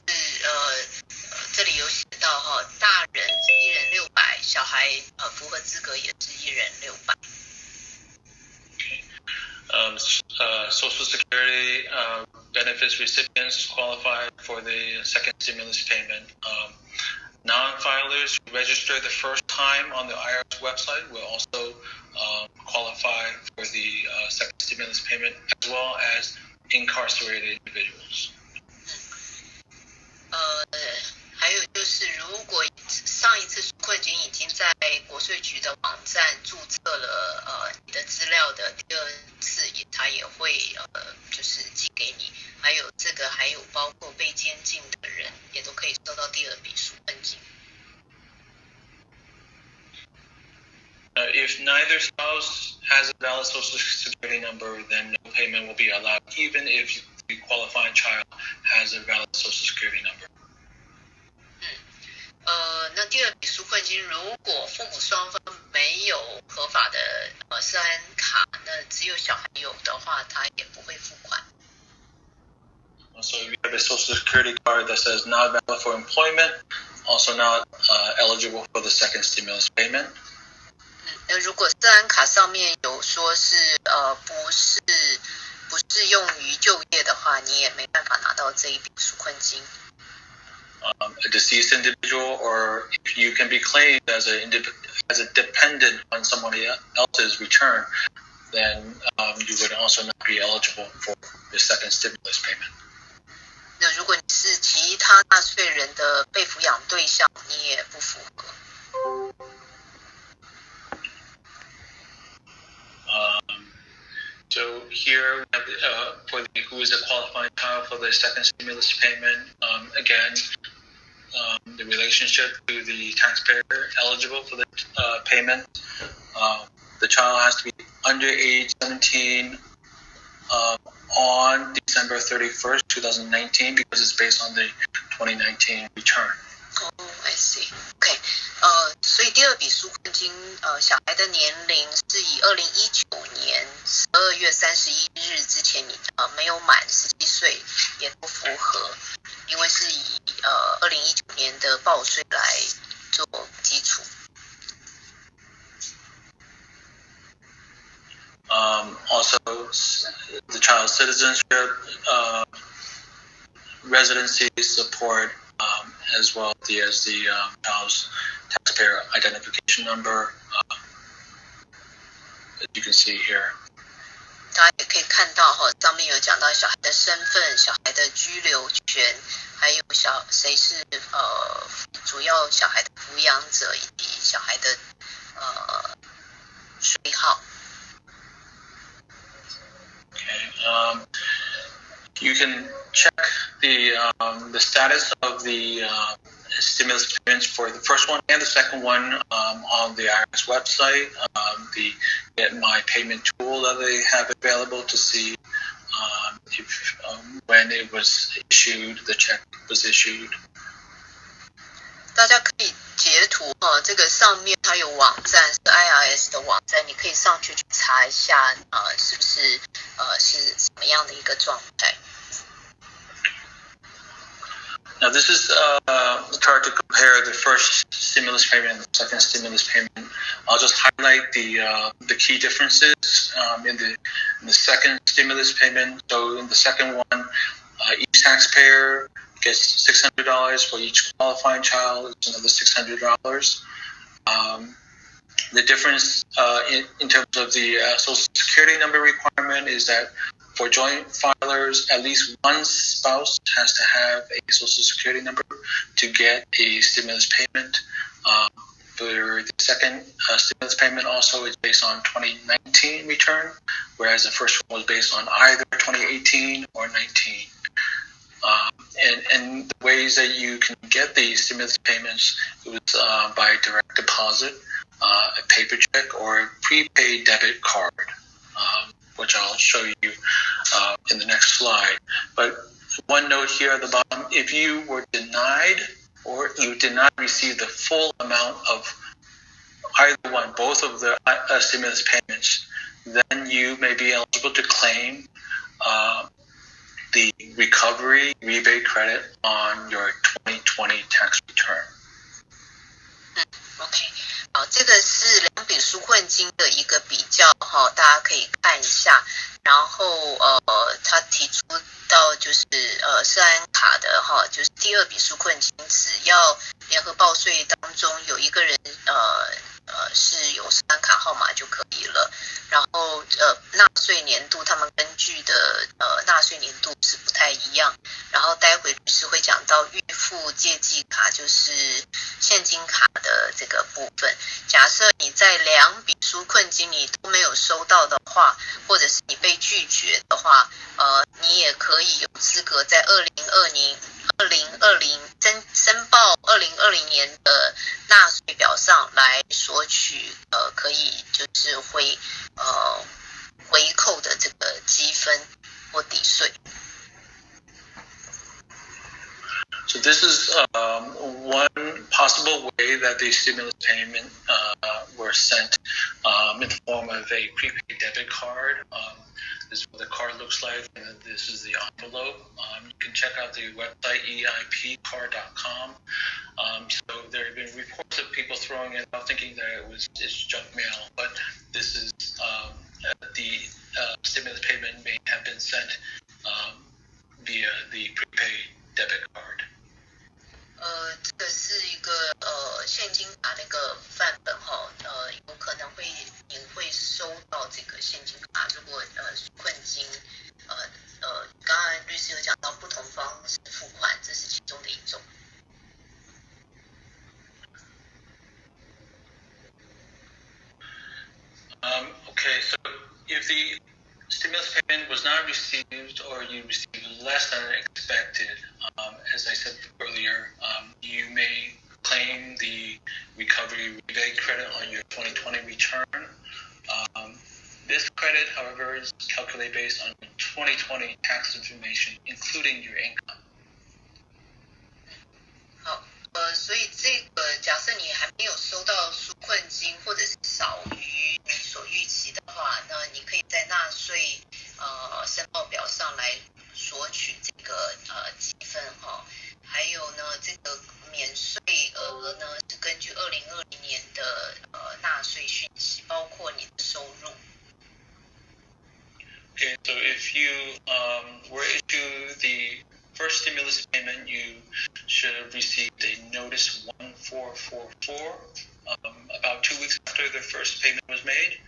这里有写到哈，大人1人600，小孩符合资格也是1人600。Social Security benefits recipients qualify for the second stimulus payment. Non-filers who register the first time on the IRS website will also qualify for the second stimulus payment, as well as incarcerated individuals. 还有就是，如果上一次纾困金已经在国税局的网站注册了你的资料的，第二次他也会就是寄给你。还有这个，还有包括被监禁的人，也都可以收到第二笔纾困金。If neither spouse has a valid Social Security number, then no payment will be allowed, even if the qualifying child has a valid Social Security number. 那第二笔纾困金，如果父母双方没有合法的社安卡，那只有小孩有的话，他也不会付款。So if you have a Social Security card that says not valid for employment, also not eligible for the second stimulus payment. 那如果社安卡上面有说是不是用于就业的话，你也没办法拿到这一笔纾困金。A deceased individual, or if you can be claimed as a dependent on somebody else's return, then you would also not be eligible for the second stimulus payment. 那如果你是其他纳税人的被抚养对象，你也不符合。So here, for who is a qualifying child for the second stimulus payment, again, the relationship to the taxpayer eligible for the payment, the child has to be under age 17 on December 31st, 2019, because it's based on the 2019 return. Oh, I see. Okay. 所以第二笔纾困金，小孩的年龄是以2019年12月31日之前你没有满17岁也不符合，因为是以2019年的报税来做基础。Also, the child's citizenship, residency support, as well as the child's taxpayer identification number, as you can see here. 大家也可以看到上面有讲到小孩的身份、小孩的居留权，还有谁是主要小孩的抚养者，以及小孩的税号。Okay. You can check the status of the stimulus payments for the first one and the second one on the IRS website, the Get My Payment tool that they have available to see if when it was issued, the check was issued. 大家可以截图这个上面它有网站，是 IRS 的网站，你可以上去查一下是不是是什么样的一个状态。Now this is a chart to compare the first stimulus payment and the second stimulus payment. I'll just highlight the key differences in the second stimulus payment. So in the second one, each taxpayer gets $600 for each qualifying child. It's another $600. The difference in terms of the Social Security number requirement is that for joint filers, at least one spouse has to have a Social Security number to get a stimulus payment. For the second stimulus payment also is based on 2019 return, whereas the first one was based on either 2018 or 19. and the ways that you can get these stimulus payments, it was by direct deposit, a paper check, or a prepaid debit card, which I'll show you in the next slide. But one note here at the bottom, if you were denied or you did not receive the full amount of either one, both of the stimulus payments, then you may be eligible to claim the recovery rebate credit on your 2020 tax return. OK， 好，这个是两笔纾困金的一个比较哈，大家可以看一下。然后他提出到就是社安卡的哈，就是第二笔纾困金，只要联合报税当中有一个人是有社安卡号码就可以了。然后纳税年度他们根据的纳税年度是不太一样。然后待会律师会讲到预付借记卡，就是现金卡的这个部分。假设你在两笔纾困金你都没有收到的话，或者是你被拒绝的话，你也可以有资格在2020申报2020年的纳税表上来索取可以就是回扣的这个积分或抵税。So this is one possible way that the stimulus payment were sent in the form of a prepaid debit card. This is what the card looks like, and this is the envelope. You can check out the website eipcard.com. So there have been reports of people throwing it out thinking that it's junk mail, but this is the stimulus payment may have been sent via the prepaid debit card. 这个是一个现金卡那个范本哈，有可能你会收到这个现金卡，如果纾困金，刚刚律师有讲到不同方式付款，这是其中的一种。Okay, so if the stimulus payment was not received or you received less than expected, as I said earlier, you may claim the recovery rebate credit on your 2020 return. This credit, however, is calculated based on 2020 tax information, including your income. 好，所以这个假设你还没有收到纾困金，或者是少于你所预期的话，那你可以在纳税申报表上来索取这个积分哈。还有呢，这个免税额呢是根据2020年的纳税讯息，包括你的收入。Okay, so if you were issued the first stimulus payment, you should have received a notice 1444 about 2 weeks after the first payment was made.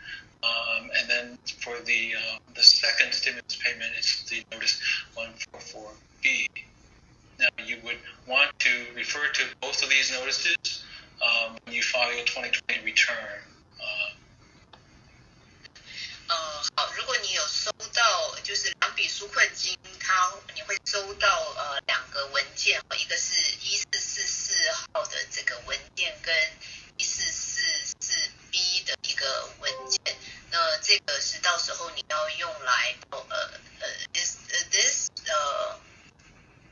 And then for the second stimulus payment, it's the notice 144B. Now, you would want to refer to both of these notices when you file your 2020 return. 好，如果你有收到就是两笔纾困金，你会收到两个文件，一个是1444号的这个文件跟1444B 的一个文件，那这个是到时候你要用来this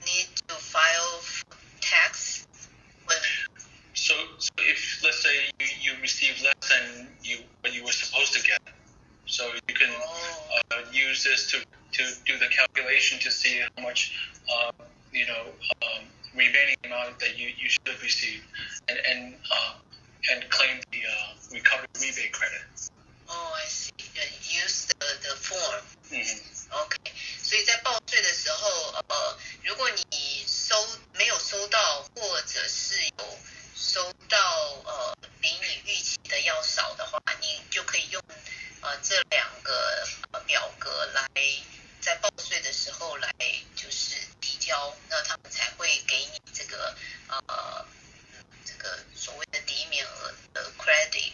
need to file tax when. So if let's say you receive less than what you were supposed to get. So you can use this to do the calculation to see how much remaining amount that you should have received, and claim the recovery rebate credit. Oh, I see. Use the form. Okay. 所以在报税的时候，如果你没有收到，或者是有收到比你预期的要少的话，你就可以用这两个表格来在报税的时候来就是抵交，那他们才会给你这个所谓的抵免额的 credit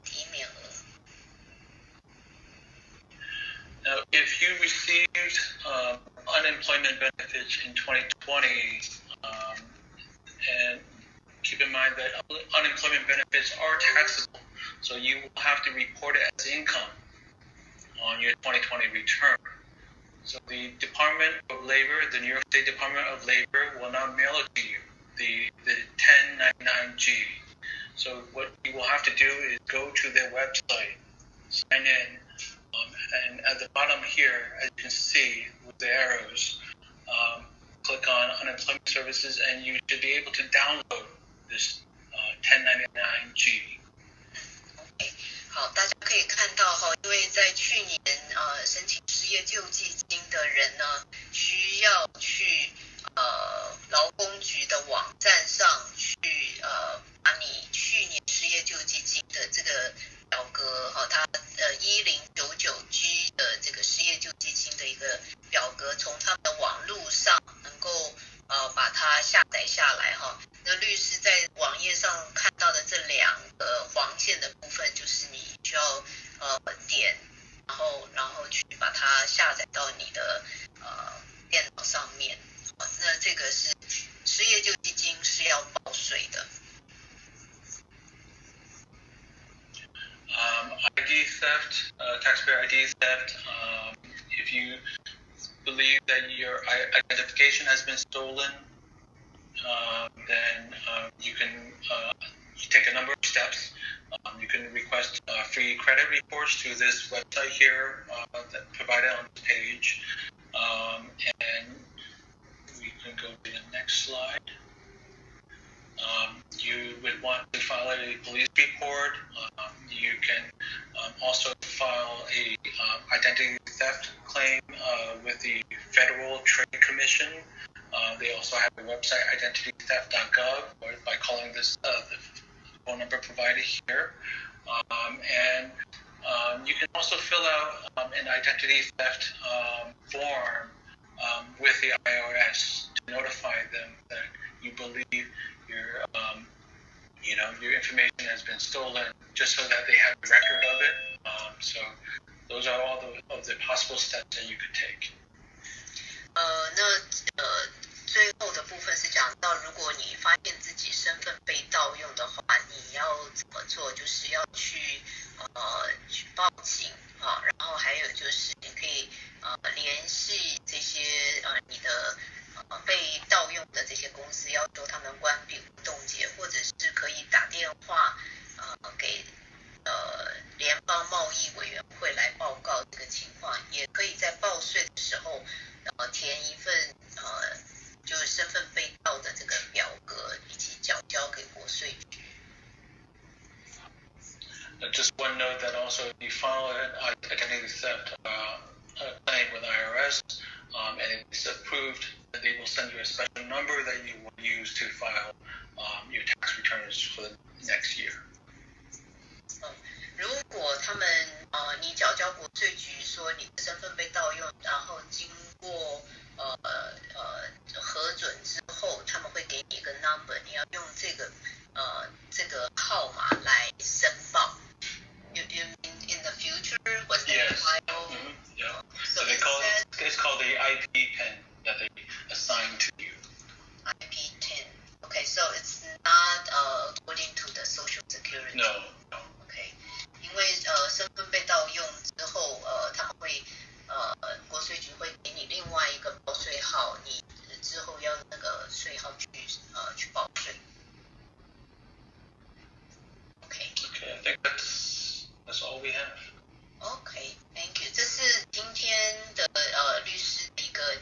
抵免额。Now, if you received unemployment benefits in 2020, and keep in mind that unemployment benefits are taxable, so you will have to report it as income on your 2020 return. So the Department of Labor, the New York State Department of Labor, will not mail it to you, the 1099-G. So what you will have to do is go to their website, sign in, and at the bottom here, as you can see with the arrows, click on Unemployment Services, and you should be able to download this 1099-G. 好，大家可以看到哈，因为在去年申请失业救济金的人呢，需要去劳工局的网站上去把你去年失业救济金的这个表格哈，它1099G 的这个失业救济金的一个表格，从他们的网路上能够把它下载下来哈。那律师在网页上看到的这两个黄线的部分，就是你需要点，然后去把它下载到你的电脑上面。那这个是失业救济金是要报税的。ID theft, taxpayer ID theft. If you believe that your identification has been stolen, then you can take a number of steps. You can request free credit reports through this website here that provided on the page. And we can go to the next slide. You would want to file a police report. You can also file a identity theft claim with the Federal Trade Commission. They also have a website, identitytheft.gov, or by calling this the phone number provided here. And you can also fill out an identity theft form with the IRS to notify them that you believe your information has been stolen, just so that they have a record of it. So those are all of the possible steps that you could take. 最后的部分是讲到，如果你发现自己身份被盗用的话，你要怎么做？就是要去报警啊，然后还有就是你可以联系这些你的被盗用的这些公司，要求他们关闭或冻结，或者是可以打电话给联邦贸易委员会来报告这个情况，也可以在报税的时候填一份就是身份被盗的这个表格，以及缴交给国税局。Just one note that also if you file an identity theft claim with IRS and it's approved, that they will send you a special number that you will use to file your tax returns for the next year. 如果他们你缴交国税局说你的身份被盗用，然后经过核准之后，他们会给你一个 number， 你要用这个号码来申报。You mean in the future when they file? Yeah. So it's called the IP PIN that they assign to you. IP PIN. Okay, so it's not according to the Social Security. No. Okay. 因为身份被盗用之后，他们会国税局会给你另外一个报税号，你之后要那个税号去报税。Okay. Okay, I think that's all we have. Okay, thank you. 这是今天的律师的一个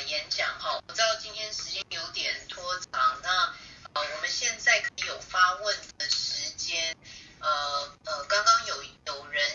演讲哈。我知道今天时间有点拖长，那我们现在可以有发问的时间。刚刚有人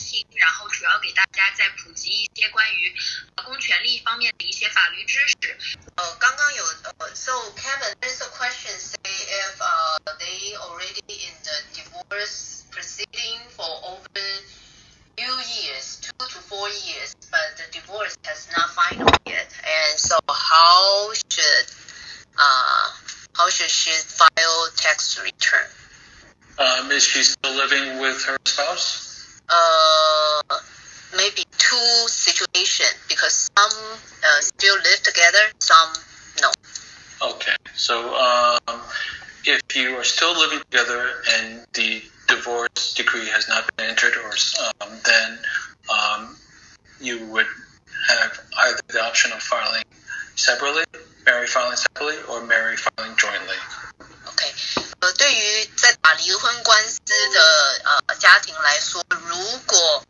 新，然后主要给大家再普及一些关于劳工权利方面的一些法律知识。刚刚有so Kevin, there's a question say if they already in the divorce proceeding for over few years, 2 to 4 years, but the divorce has not final yet, and so how should she file tax return? Is she still living with her spouse? Maybe two situations because some still live together, some no. Okay, so if you are still living together and the divorce decree has not been entered, or then you would have either the option of filing separately, marry filing separately, or marry filing jointly. OK， 对于在打离婚官司的家庭来说，如果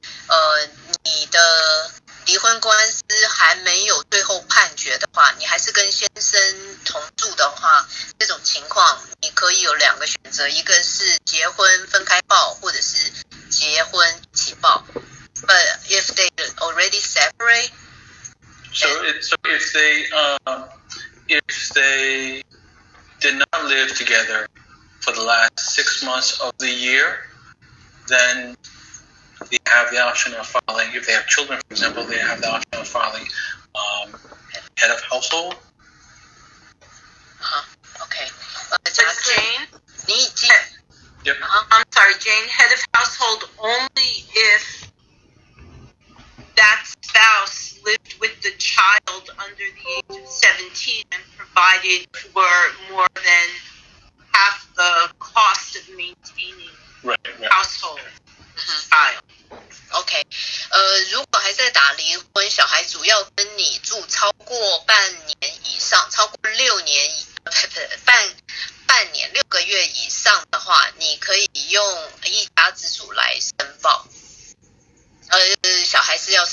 你的离婚官司还没有最后判决的话，你还是跟先生同住的话，这种情况你可以有两个选择，一个是结婚分开报，或者是结婚一起报。But if they already separate, so if they did not live together for the last 6 months of the year, then they have the option of filing. If they have children, for example, they have the option of filing head of household. OK， Jane? 你已经 Yep. I'm sorry, Jane. Head of household only if that spouse lived with the child under the age of 17 and provided for more than half the cost of maintaining Right. household child. OK， 如果还在打离婚，小孩主要跟你住超过半年以上，超过6年半年6个月以上的话，你可以用一家之主来申报。小孩是要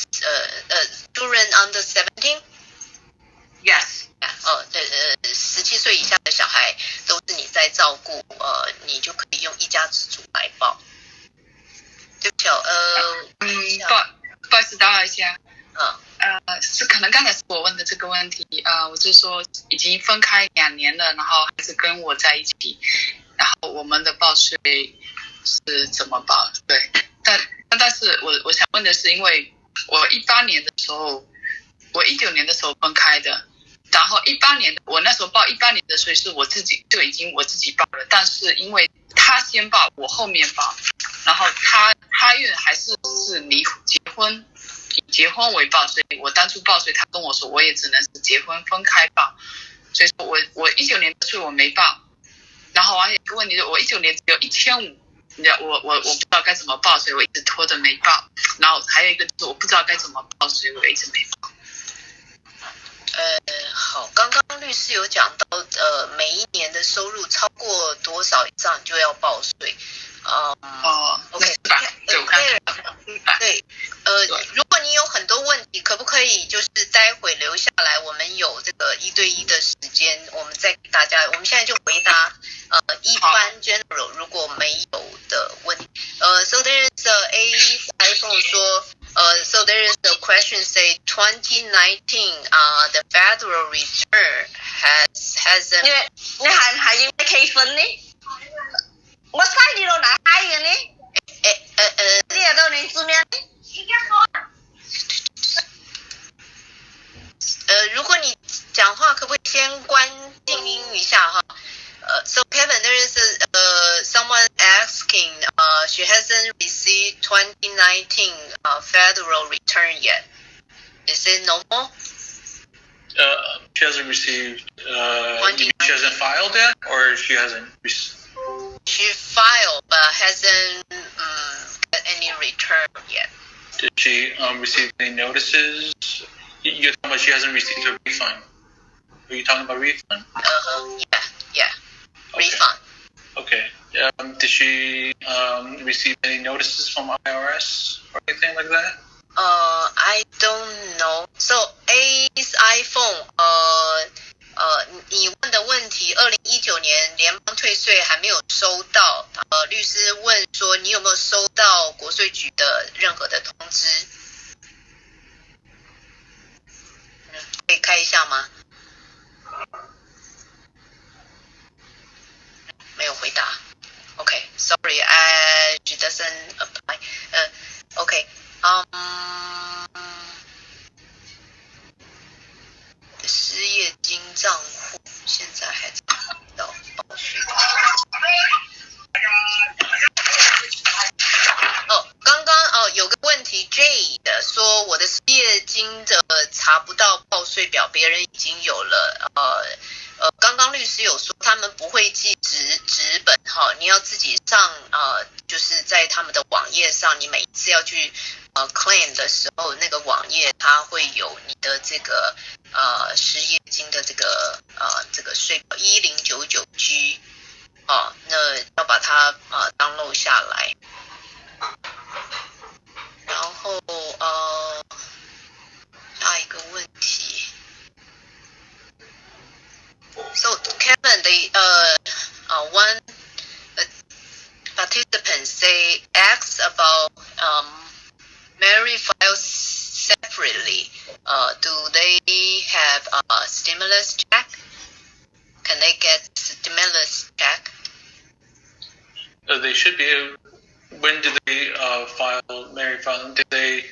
children under 17？ Yes. 对，17岁以下的小孩都是你在照顾，你就可以用一家之主来报。对不起不好意思打扰一下。是可能刚才是我问的这个问题，我就说已经分开2年了，然后还是跟我在一起，然后我们的报税是怎么报？对，但是我想问的是，因为我19年的时候分开的，然后18年我那时候报18年的税是我自己报了，但是因为他先报，我后面报，然后他因为还是以结婚为报，所以我当初报税，他跟我说我也只能是结婚分开报，所以说我19年的税我没报，然后还有一个问题是我19年只有1500，我不知道该怎么报，所以我一直拖着没报，然后还有一个就是我不知道该怎么报，所以我一直没报。好，刚刚律师有讲到，每一年的收入超过多少以上就要报税。OK， 对，我看对，如果你有很多问题，可不可以就是待会留下来，我们有这个1对1的时间，我们再给大家，我们现在就回答一般 general 如果没有的问题。So there is a iPhone 说so there is a question say 2019 the federal return hasn't 你係要咩氣氛呢？我嘥你到哪閪嘅呢？你又到你字面呢？如果你讲话可不可以先关静音一下哈？So Kevin, there is someone asking, she hasn't received 2019 federal return yet. Is it normal? She hasn't received. She hasn't filed yet, or she hasn't. She filed but hasn't got any return yet. Did she receive any notices? You're talking about she hasn't received a refund. Are you talking about refund? Yeah. Okay. Refund. Okay. Did she receive any notices from IRS or anything like that? I don't know. So A's iPhone, 你问的问题，2019年联邦退税还没有收到，律师问说你有没有收到国税局的任何的通知？可以开一下吗？没有回答。Okay, sorry, it doesn't apply. Okay, 失业金账户现在还找不到报税。刚刚有个问题 J 的说我的失业金的查不到报税表，别人已经有了。刚刚律师有说他们不会寄纸本哈，你要自己上就是在他们的网页上，你每一次要去claim 的时候，那个网页它会有你的这个失业金的这个税表1099G 那要把它download 下来。然后下一个问题。So Kevin, one participant asks about married files separately. Do they have a stimulus check? Can they get stimulus check? They should be. When did they file married filing? Did they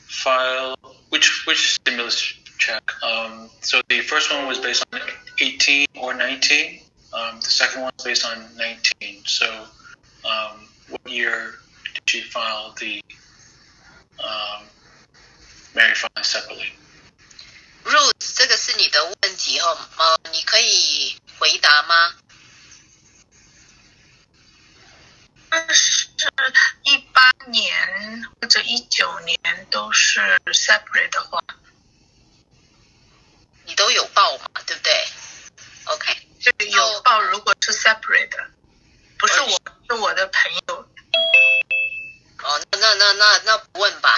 file which stimulus check? So the first one was based on 18 or 19. The second one was based on 19. So what year did you file the married filing separately? Ruth, 这个是你的问题你可以回答吗？是18年或者19年都是 separate 的话，你都有报嘛，对不对 ？OK， 对，有报。如果是 separate 的，不是我，是我的朋友。那不问吧，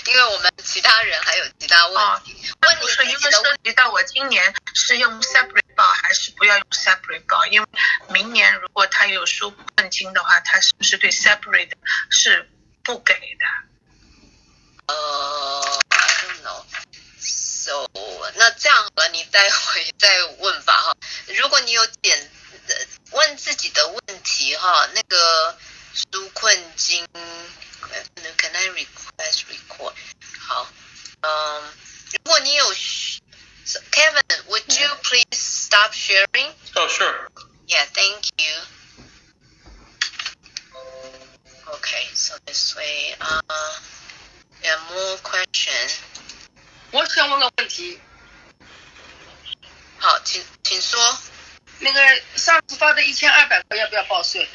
因为我们其他人还有其他问题。问不是因为涉及到我今年是用 separate 报还是不要用 separate 报？因为明年如果他有纾困金的话，他是不是对 separate 是不给的？I don't know. So 那这样好了，你待会再问吧哈。如果你有问自己的问题哈，那个纾困金 ，Can I request record？ 好，如果你有 Kevin, would you please stop sharing? Oh, sure. Yeah, thank you. Okay, so this way, there are more questions. 我想问个问题。好，请说。那个上次发的1200块要不要报税？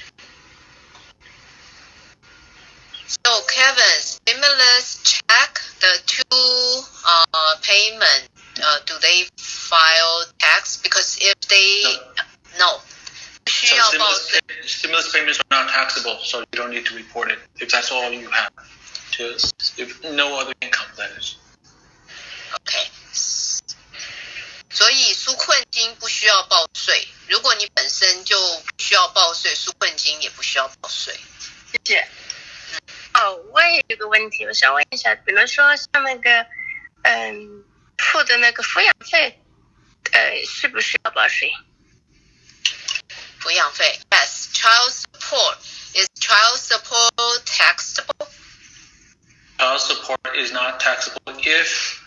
So Kevin, stimulus check, the two payment, do they file tax? Because if they no, 不需要报税。Stimulus payments are not taxable, so you don't need to report it if that's all you have. If no other income, that is. OK. 所以纾困金不需要报税，如果你本身就不需要报税，纾困金也不需要报税。谢谢。我也有个问题，我想问一下，比如说像那个付的那个抚养费，需不需要报税？抚养费 ，Yes, child support. Is child support taxable? Child support is not taxable if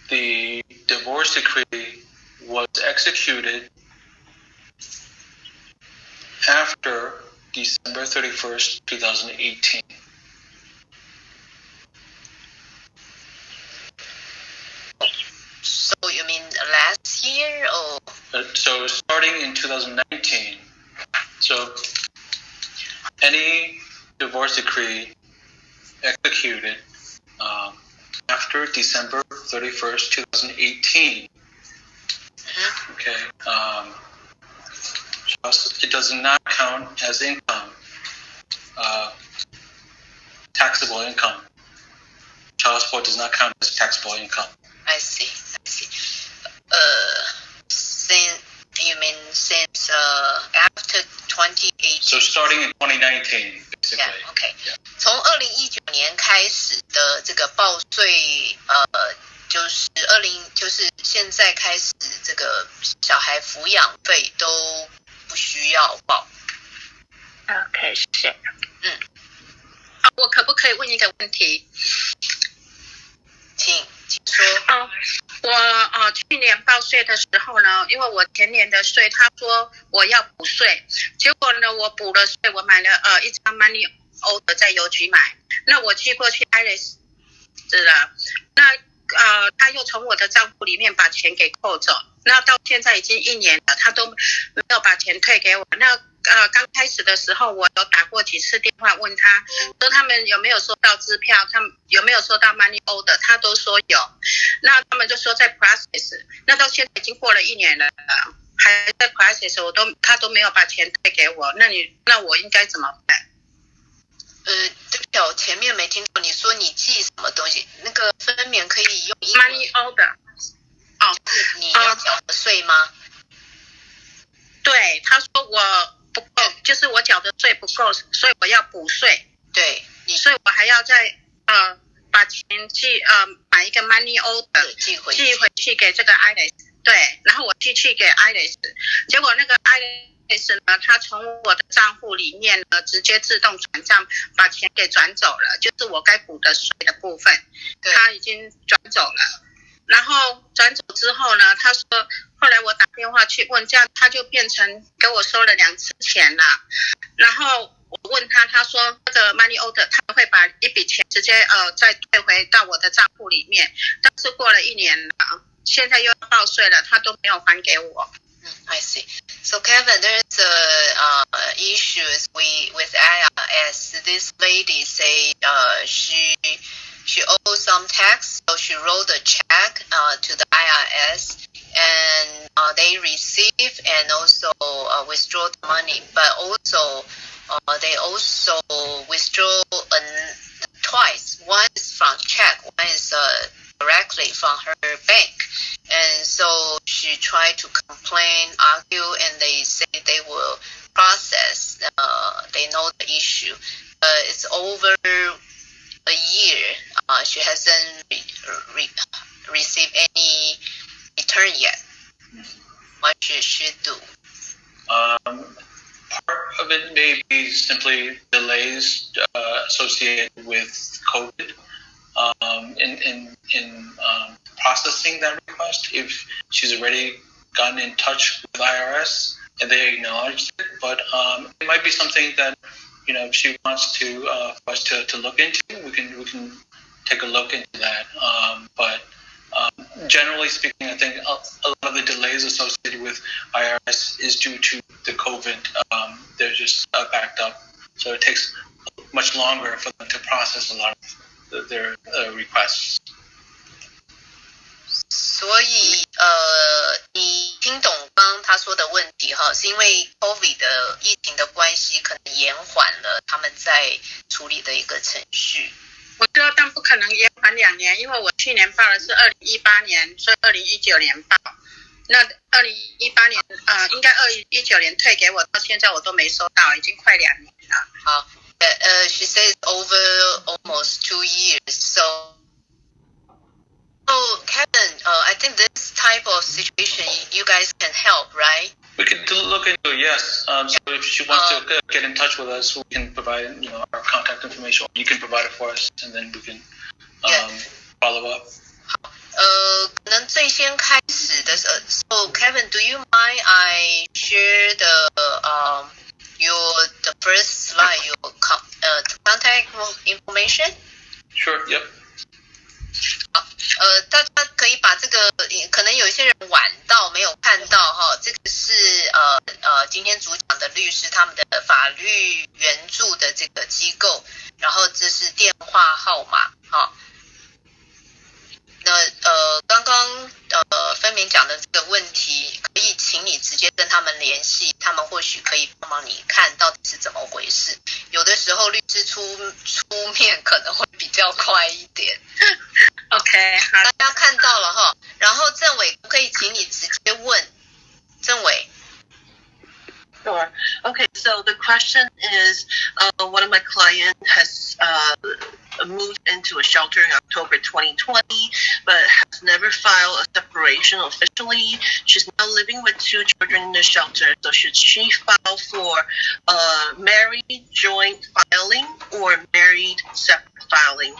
the divorce decree was executed after December 31st, 2018. So you mean last year or? So starting in 2019, so any divorce decree executed after December 31st, 2018, okay, it does not count as income, taxable income. Child support does not count as taxable income. I see. since after 2018. So starting in 2019, basically. Yeah, okay. 从2019年开始的这个报税，就是现在开始这个小孩抚养费都不需要报。OK， 是。我可不可以问一个问题？请说。我去年报税的时候呢，因为我前年的税，他说我要补税，结果呢我补了税，我买了一张 money order 在邮局买，那我寄过去 IRS 了，那他又从我的账户里面把钱给扣走，那到现在已经1年了，他都没有把钱退给我。那刚开始的时候，我有打过几次电话问他，说他们有没有收到支票，他们有没有收到 money order， 他都说有。那他们就说在 process， 那到现在已经过了1年了，还在 process， 他都没有把钱退给我，那我应该怎么办？对不起，我前面没听到你说你寄什么东西，那个分娩可以用英文 money order。就是你要缴的税吗？对，他说我不够，就是我缴的税不够，所以我要补税。对，所以我还要再把钱买一个 money order 寄回去给这个 IRS。对，然后我寄去给 IRS， 结果那个 IRS 呢，他从我的账户里面呢直接自动转账，把钱给转走了，就是我该补的税的部分，他已经转走了。然后转走之后呢，他说后来我打电话去问，这样他就变成给我收了2次钱了。然后我问他，他说这个 money order 他会把一笔钱直接再退回到我的账户里面，但是过了1年了，现在又要报税了，他都没有还给我。I see. So Kevin, there's issues with IRS. This lady say she owes some tax, so she wrote a check to the IRS, and they receive and also withdraw the money. But also they also withdraw twice. One is from check, one is directly from her bank. And so she tried to complain, argue, and they say they will process. They know the issue. It's over a year. She hasn't received any return yet. What should she do? Part of it may be simply delays associated with COVID. In processing that request, if she's already gotten in touch with IRS and they acknowledged it, but it might be something that if she wants to us to look into, we can take a look into that. But generally speaking, I think a lot of the delays associated with IRS is due to the COVID. They're just backed up, so it takes much longer for them to process a lot of their requests. 所以你听懂刚刚他说的问题哈，是因为 COVID 的疫情的关系，可能延缓了他们在处理的一个程序。我知道，但不可能延缓2年，因为我去年报的是2018年，所以2019年报。那2018年应该2019年退给我，到现在我都没收到，已经快2年了。好，she says over almost 2 years. So Kevin, I think this type of situation you guys can help, right? We can look into it, yes. So if she wants to get in touch with us, we can provide our contact information. You can provide it for us, and then we can follow up. 可能最先开始的时候 So Kevin, do you mind I share the first slide, your contact information? Sure, yep. 大家可以把这个，可能有些人晚到没有看到哈，这个是今天主讲的律师他们的法律援助的这个机构，然后这是电话号码哈。那刚刚分明讲的这个问题，可以请你直接跟他们联系，他们或许可以帮忙你看到底是怎么回事。有的时候律师出面可能会比较快一点。OK， 好，大家看到了哈。然后政委可以请你直接问，政委。Sure. Okay, so the question is, one of my clients has moved into a shelter in October 2020, but has never filed a separation officially. She's now living with 2 children in the shelter. So should she file for married joint filing or married separate filing?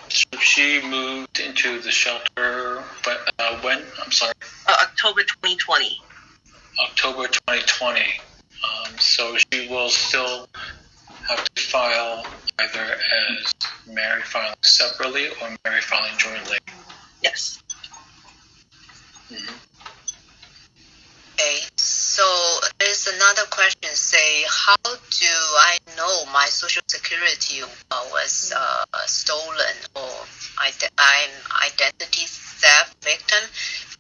So she moved into the shelter when? I'm sorry. October 2020. October 2020. So she will still have to file either as married filing separately or married filing jointly. Yes. Mm-hmm. Okay, so there's another question. Say, how do I know my Social Security was stolen or I'm identity theft victim?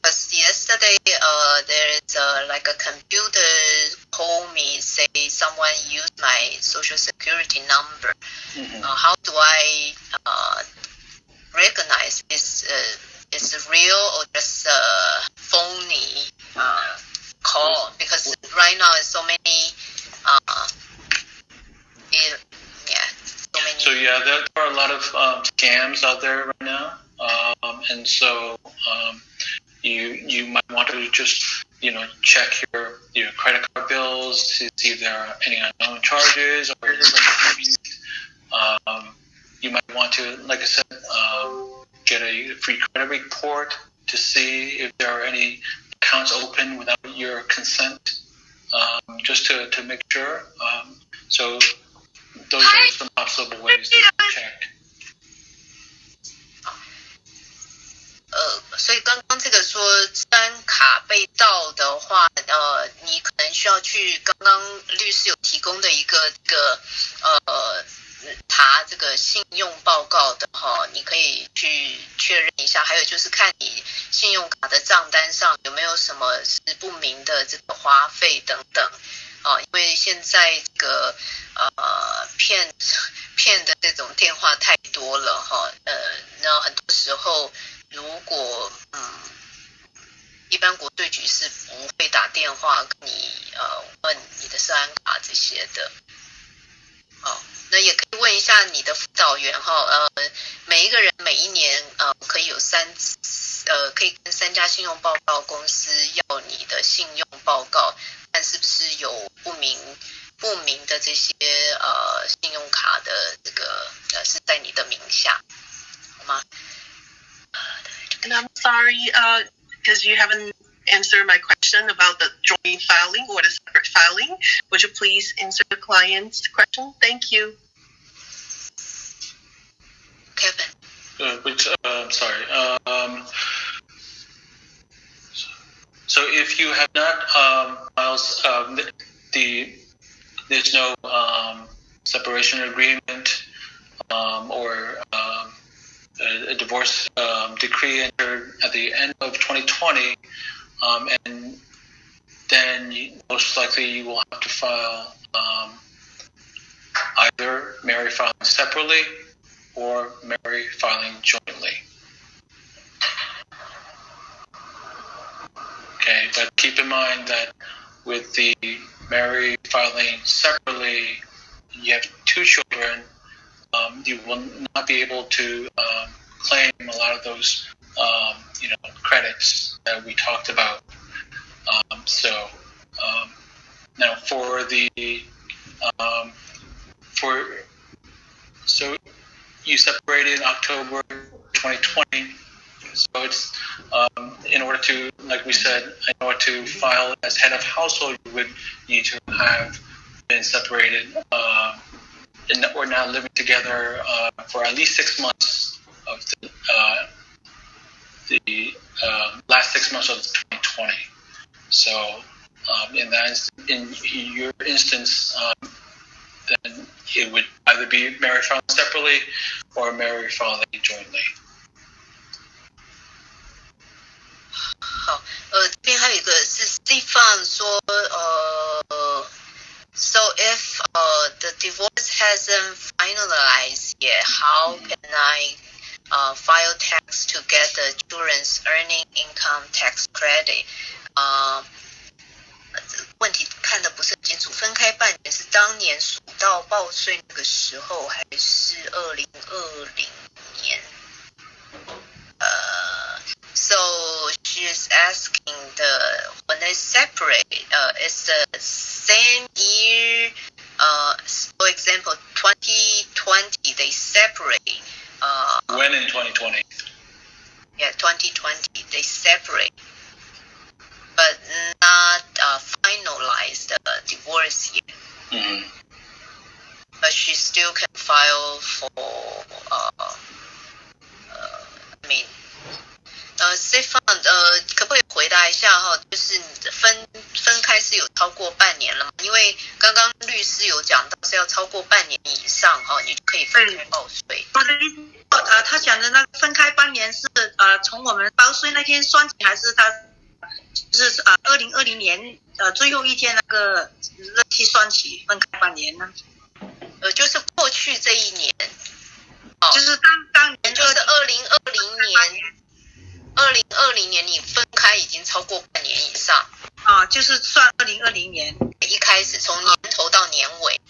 Because yesterday there is like a computer told me, say someone used my Social Security number. Mm-hmm. How do I recognize is real or just phony call? Because right now there's so many So yeah, there are a lot of scams out there right now, and so you might want to just check your credit card bills to see if there are any unknown charges or you might want to, like I said, get a free credit report to see if there are any accounts open without your consent, just to make sure. So those are some possible ways to check. 所以刚刚这个说治安卡被盗的话，你可能需要去刚刚律师有提供的一个查这个信用报告的哈，你可以去确认一下。还有就是看你信用卡的账单上有没有什么是不明的这个花费等等。因为现在这个骗的这种电话太多了哈，那很多时候如果一般国税局是不会打电话跟你问你的社安卡这些的。那也可以问一下你的辅导员哈，每一个人每一年可以有可以跟3家信用报告公司要你的信用报告，看是不是有不明的这些信用卡的这个是在你的名下，好吗？ And I'm sorry, because you haven't answered my question about the joint filing or the separate filing. Would you please answer the client's question? Thank you. Kevin. I'm sorry. So if you have not filed there's no separation agreement or a divorce decree entered at the end of 2020, and then most likely you will have to file either married filing separately or married filing jointly. Okay, but keep in mind that with the married filing separately, you have 2 children, you will not be able to claim a lot of those credits that we talked about. Now for so you separated in October 2020, so it's in order to, like we said, in order to file as head of household, you would need to have been separated and we're now living together for at least 6 months of the last 6 months of 2020. So in your instance, then it would either be married filing separately or married filing jointly. 好，这边还有一个是 Stefan 说So if the divorce hasn't finalized yet, how can I file tax to get the children's earning income tax credit。问题看的不是很清楚，分开半年是当年数到报税那个时候，还是2020年？So she is asking when they separate, it's the same year. For example, 2020 they separate. When in 2020? Yeah, 2020 they separate, but not finalized divorce yet. Mm-hmm. But she still can file for. Stefan， 可不可以回答一下哈？就是分开是有超过半年了吗？因为刚刚律师有讲到是要超过半年以上哈，你就可以分开报税。我的意思，他讲的那个分开半年是从我们报税那天算起，还是他就是2020年最后一天那个日期算起分开半年呢？就是过去这一年，就是当年就是2020年你分开已经超过半年以上就是算2020年一开始从年头到年尾，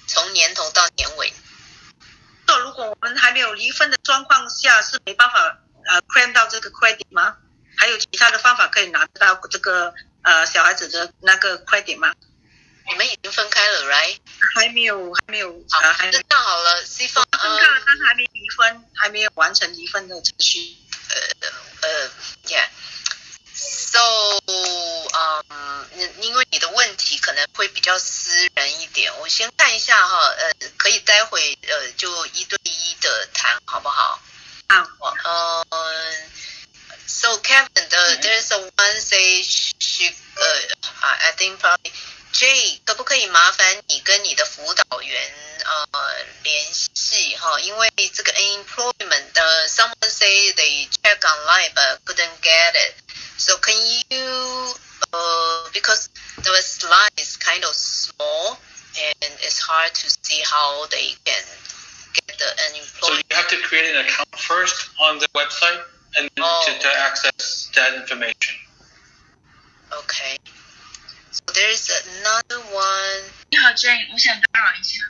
如果我们还没有离婚的状况下，是没办法claim 到这个 credit 吗？还有其他的方法可以拿得到这个小孩子的那个 credit 吗？你们已经分开了 ，right？ 还没有。好，那这样好了 ，Stefan， 分开了，但是还没离婚，还没有完成离婚的程序。Yeah. So， 因为你的问题可能会比较私人一点，我先看一下哈，可以待会就一对一的谈，好不好？好。So Kevin, there's a one say she, I think probably Jay， 可不可以麻烦你跟你的辅导员联系哈？因为这个 unemployment someone say they check online but couldn't get it. So can you because the slide is kind of small and it's hard to see how they can get the unemployment. So you have to create an account first on the website and then to access that information. Okay. So there's another one. 你好 Jane， 我想打扰一下。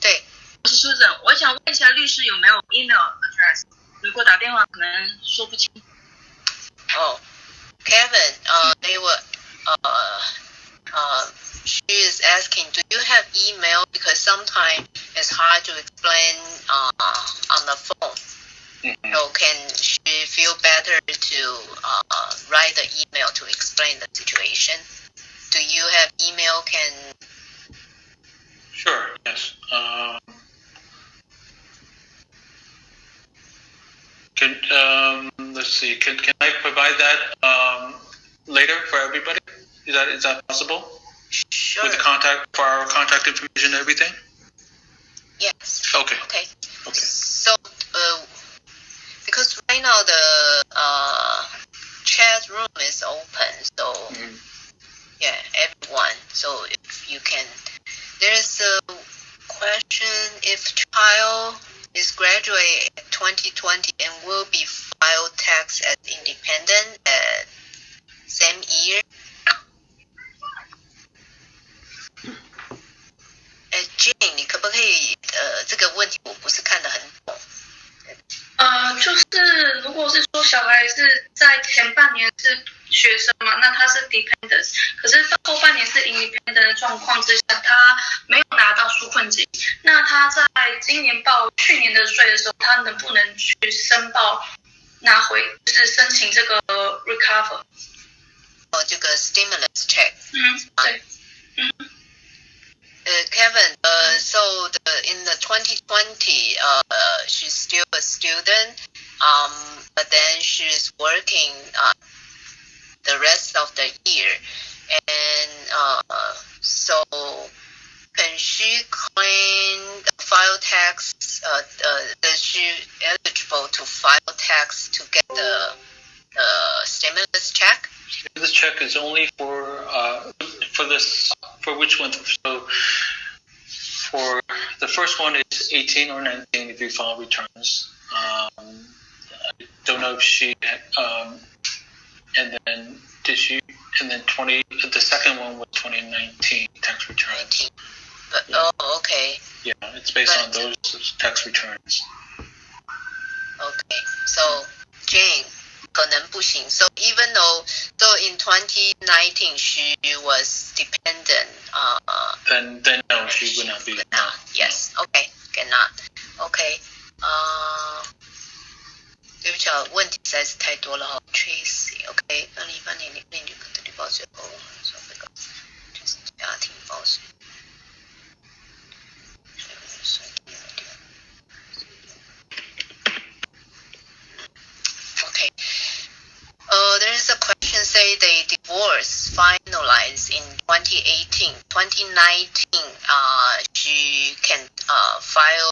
对，我是 Susan， 我想问一下律师有没有 email address？ 如果打电话可能说不清。Kevin, they were, she is asking, do you have email? Because sometimes it's hard to explain on the phone. Mm-hmm. So can she feel better to write the email to explain the situation? Do you have email? Sure, yes. Let's see. Can I provide that later for everybody? Is that possible? Sure. With the contact for our contact information and everything? Yes. Okay. So because right now the chat room is open, so yeah, everyone. So if you can, there's a question: if child is graduate at 2020 and will be filed tax as independent at same year. Jane， 你可不可以这个问题我不是看得很懂。就是如果是说小孩是在前半年是学生嘛，那他是 dependent， 可是后半年是 independent 的状况之下，他没有拿到纾困金，那他在今年报去年的税的时候，他能不能去申报拿回，就是申请这个 recover？ 这个 stimulus check。对。Kevin, so in the 2020, she's still a student, but then she's working the rest of the year, and so can she claim file tax? Is she eligible to file tax to get the stimulus check? This check is only for which one? So for the first one is 18 or 19 if you file returns. know if she, and then did she, and then the second one was 2019 tax returns. Oh, okay. Yeah, it's based on those tax returns. Okay, so Jane 可能不行. So even though, so in 2019 she was dependent. Then no, she would not be. Cannot. Yes. Okay. Cannot. Okay. 对不起啊，问题实在是太多了哈。Tracy. OK. 2018年另旅的旅报税后消费高，就是家庭报税。Okay. There is a question say they divorce finalized in 2018. 2019, she can file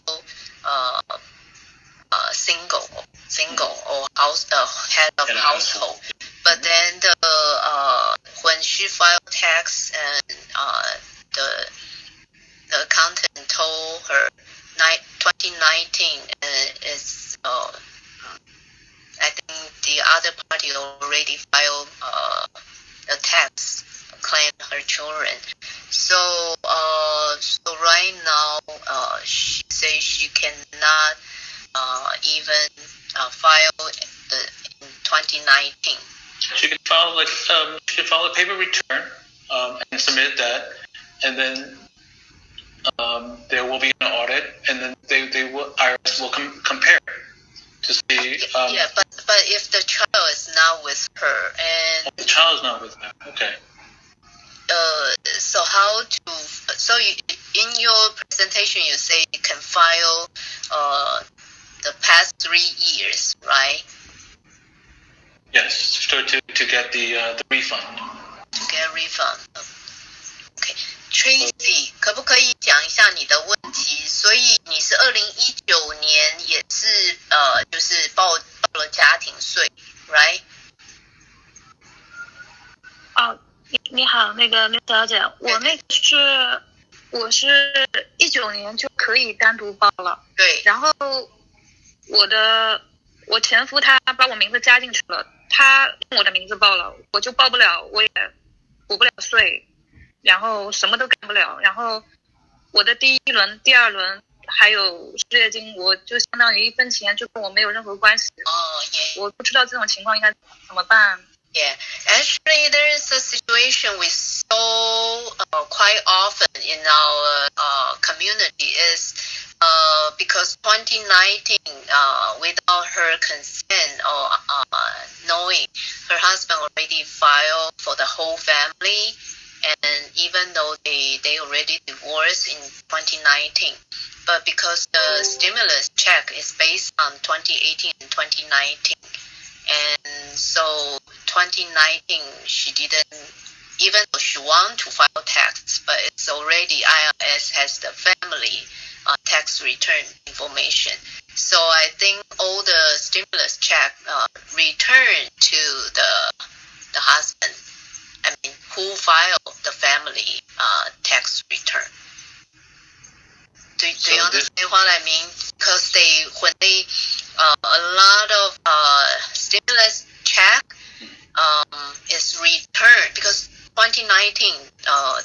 single or head of household. But then when she filed tax and the accountant told her 2019 is I think the other party already filed a tax claim her children. So right now she says she cannot even file in 2019. She can file a paper return and submit that, and then there will be an audit, and then IRS will compare to see. Yeah, but if the child is not with her and the child is not with her, okay. So how to? So in your presentation you say you can file the past 3 years, right? Yes, so to get the refund. To get a refund. Okay. Tracy, 可不可以讲一下你的问题？所以你是2019年也是就是报了家庭税 ，right？ 哦，你好，那个小姐，我是19年就可以单独报了。对。然后我前夫他把我名字加进去了，他用我的名字报了，我就报不了，我也补不了税。然后什么都干不了，然后我的第一轮、第二轮还有失业金，我就相当于1分钱就跟我没有任何关系。我不知道这种情况应该怎么办。Yeah, actually there is a situation we saw quite often in our community is because 2019 without her consent or knowing, her husband already filed for the whole family. And even though they already divorced in 2019, but because the stimulus check is based on 2018 and 2019, and so 2019 she didn't, even though she wanted to file tax, but it's already IRS has the family tax return information. So I think all the stimulus check returned to the husband. I mean, who filed the family tax return? Do you understand what I mean? Because when they a lot of stimulus check is returned because 2019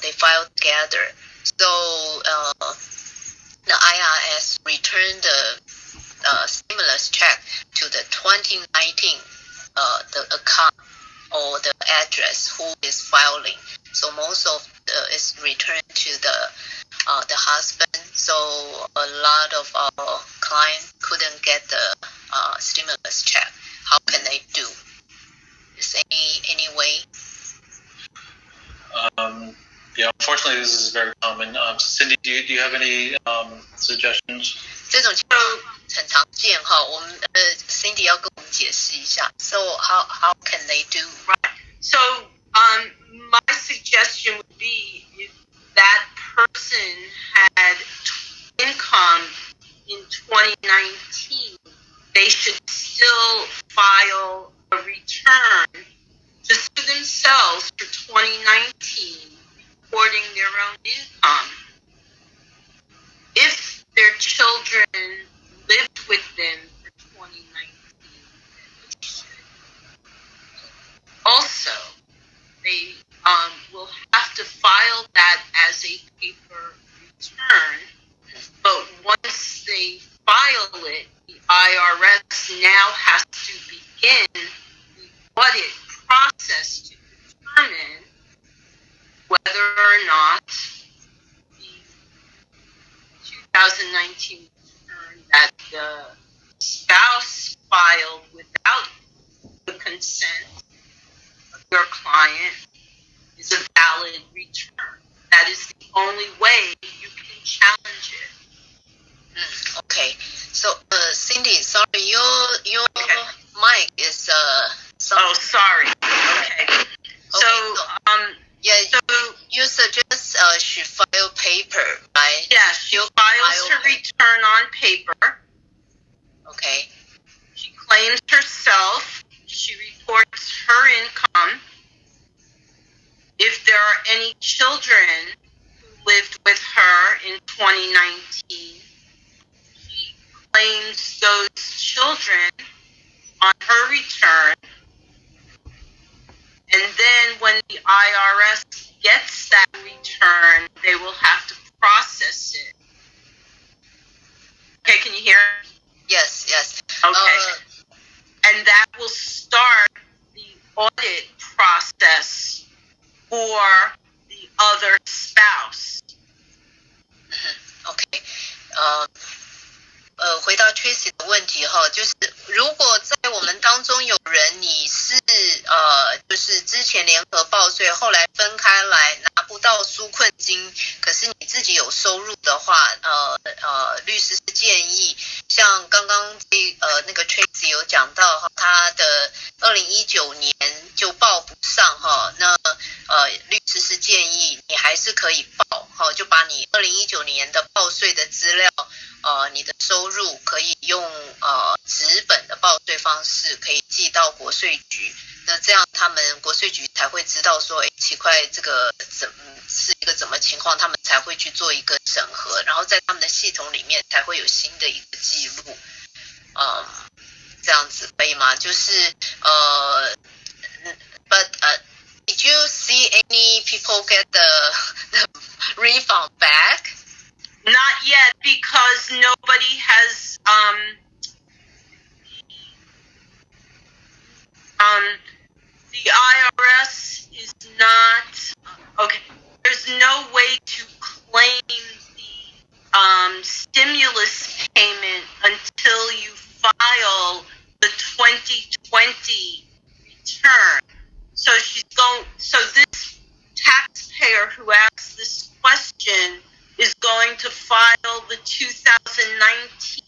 they filed together. So the IRS returned the stimulus check to the 2019 the account or the address who is filing. So most of is returned to the husband. So a lot of our clients couldn't get the stimulus check. How can they do? Is any way? Yeah, unfortunately, this is very common. Cindy, do you have any suggestions? 这种情况很常见哈，我们Cindy 要跟我们解释一下。So how can they do? Right. So my suggestion would be if that person had income in 2019, they should still file a return to sue themselves for 2019, reporting their own income. If their children lived with them for 2019, IRS now has to begin the audit process to determine whether or not the 2019 return that the spouse filed without the consent of your client is a valid return. That is the only way you can challenge it. Okay. So, Cindy, sorry, your mic is Oh, sorry. Okay. So you suggest she file paper, right? Yeah, she files her return on paper. Okay. She claims herself. She reports her income. If there are any children who lived with her in 2019, she claims those children on her return. And then when the IRS gets that return, they will have to process it. Okay, can you hear? Yes. Okay. And that will start the audit process for the other spouse. OK， 回到 Tracy 的问题哈，就是如果在我们当中有人你是就是之前联合报税，后来分开来拿不到纾困金，可是你自己有收入的话，律师是建议，像刚刚那个 Tracy 有讲到哈，他的2019年就报不上哈，那律师是建议你还是可以报哈，就把你2019年的报税的资料。你的收入可以用纸本的报税方式可以寄到国税局，那这样他们国税局才会知道说，奇怪这个是一个怎么情况，他们才会去做一个审核，然后在他们的系统里面才会有新的一个记录，这样子可以吗？就是but did you see any people get the refund back? Not yet, because nobody has the IRS is not okay. There's no way to claim the stimulus payment until you file the 2020 return. So this taxpayer who asked this question is going to file the 2019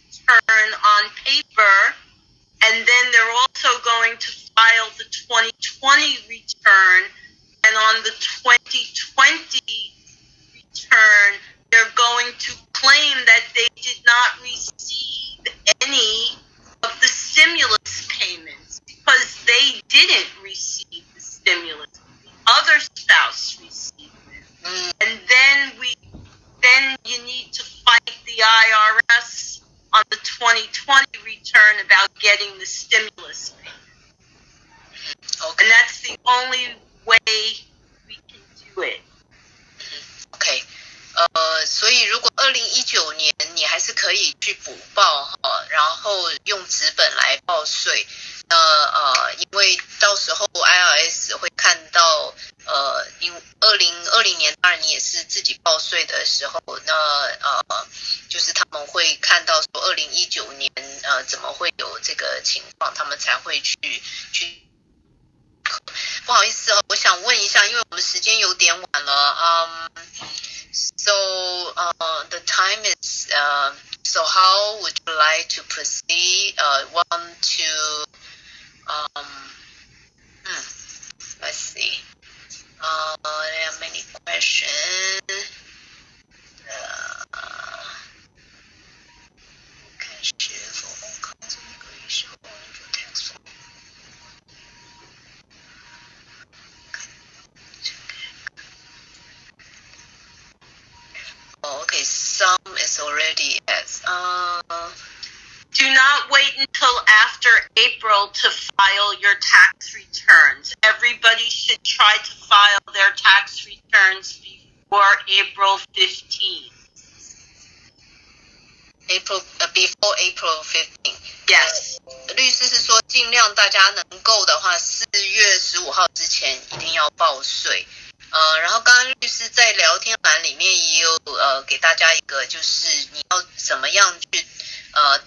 return on paper, and then they're also going to file the 2020 return, and on the 2020 return, they're going to claim that they did not receive any of the stimulus payments because they didn't receive the stimulus. The other spouse received it. And then you need to fight the IRS on the 2020 return about getting the stimulus payment. Okay. And that's the only way we can do it. Okay. 所以如果2019年你还是可以去补报哈，然后用纸本来报税，因为到时候 IRS 会看到，因2020年当然你也是自己报税的时候，那就是他们会看到说2019年怎么会有这个情况，他们才会去。不好意思哦，我想问一下，因为我们时间有点晚了，So the time is so how would you like to proceed? Want to let's see. There are many questions. Cashier for all kinds of immigration or income tax form. Okay, some is already as Do not wait until after April to file your tax returns. Everybody should try to file their tax returns before April 15th. before April 15. Yes. 律师是说，尽量大家能够的话，4月15号之前一定要报税。然后刚刚律师在聊天栏里面也有给大家一个，就是你要怎么样去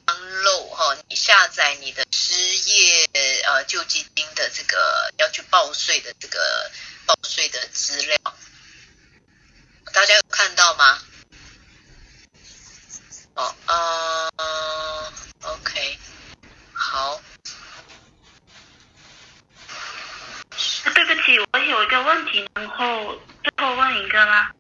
download 你下载你的失业救济金的这个要去报税的这个报税的资料，大家有看到吗？OK， 好。对不起，我有一个问题，然后最后问一个啦。